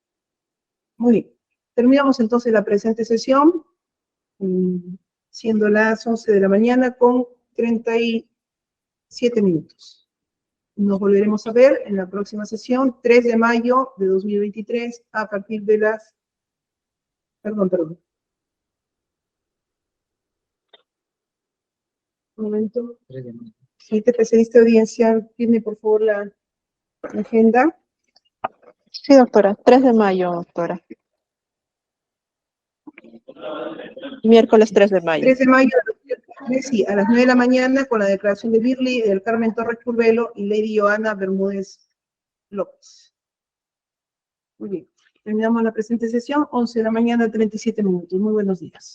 Muy bien. Terminamos entonces la presente sesión, siendo las 11 de la mañana con 37 minutos. Nos volveremos a ver en la próxima sesión, 3 de mayo de 2023, a partir de las... Perdón. Un momento. Siguiente especialista de audiencia, tiene por favor la agenda. Sí, doctora, 3 de mayo, doctora. Miércoles 3 de mayo. 3 de mayo, sí, a las 9 de la mañana, con la declaración de Birli, del Carmen Torres Curvelo y Lady Joana Bermúdez López. Muy bien. Terminamos la presente sesión, 11 de la mañana, 37 minutos. Muy buenos días.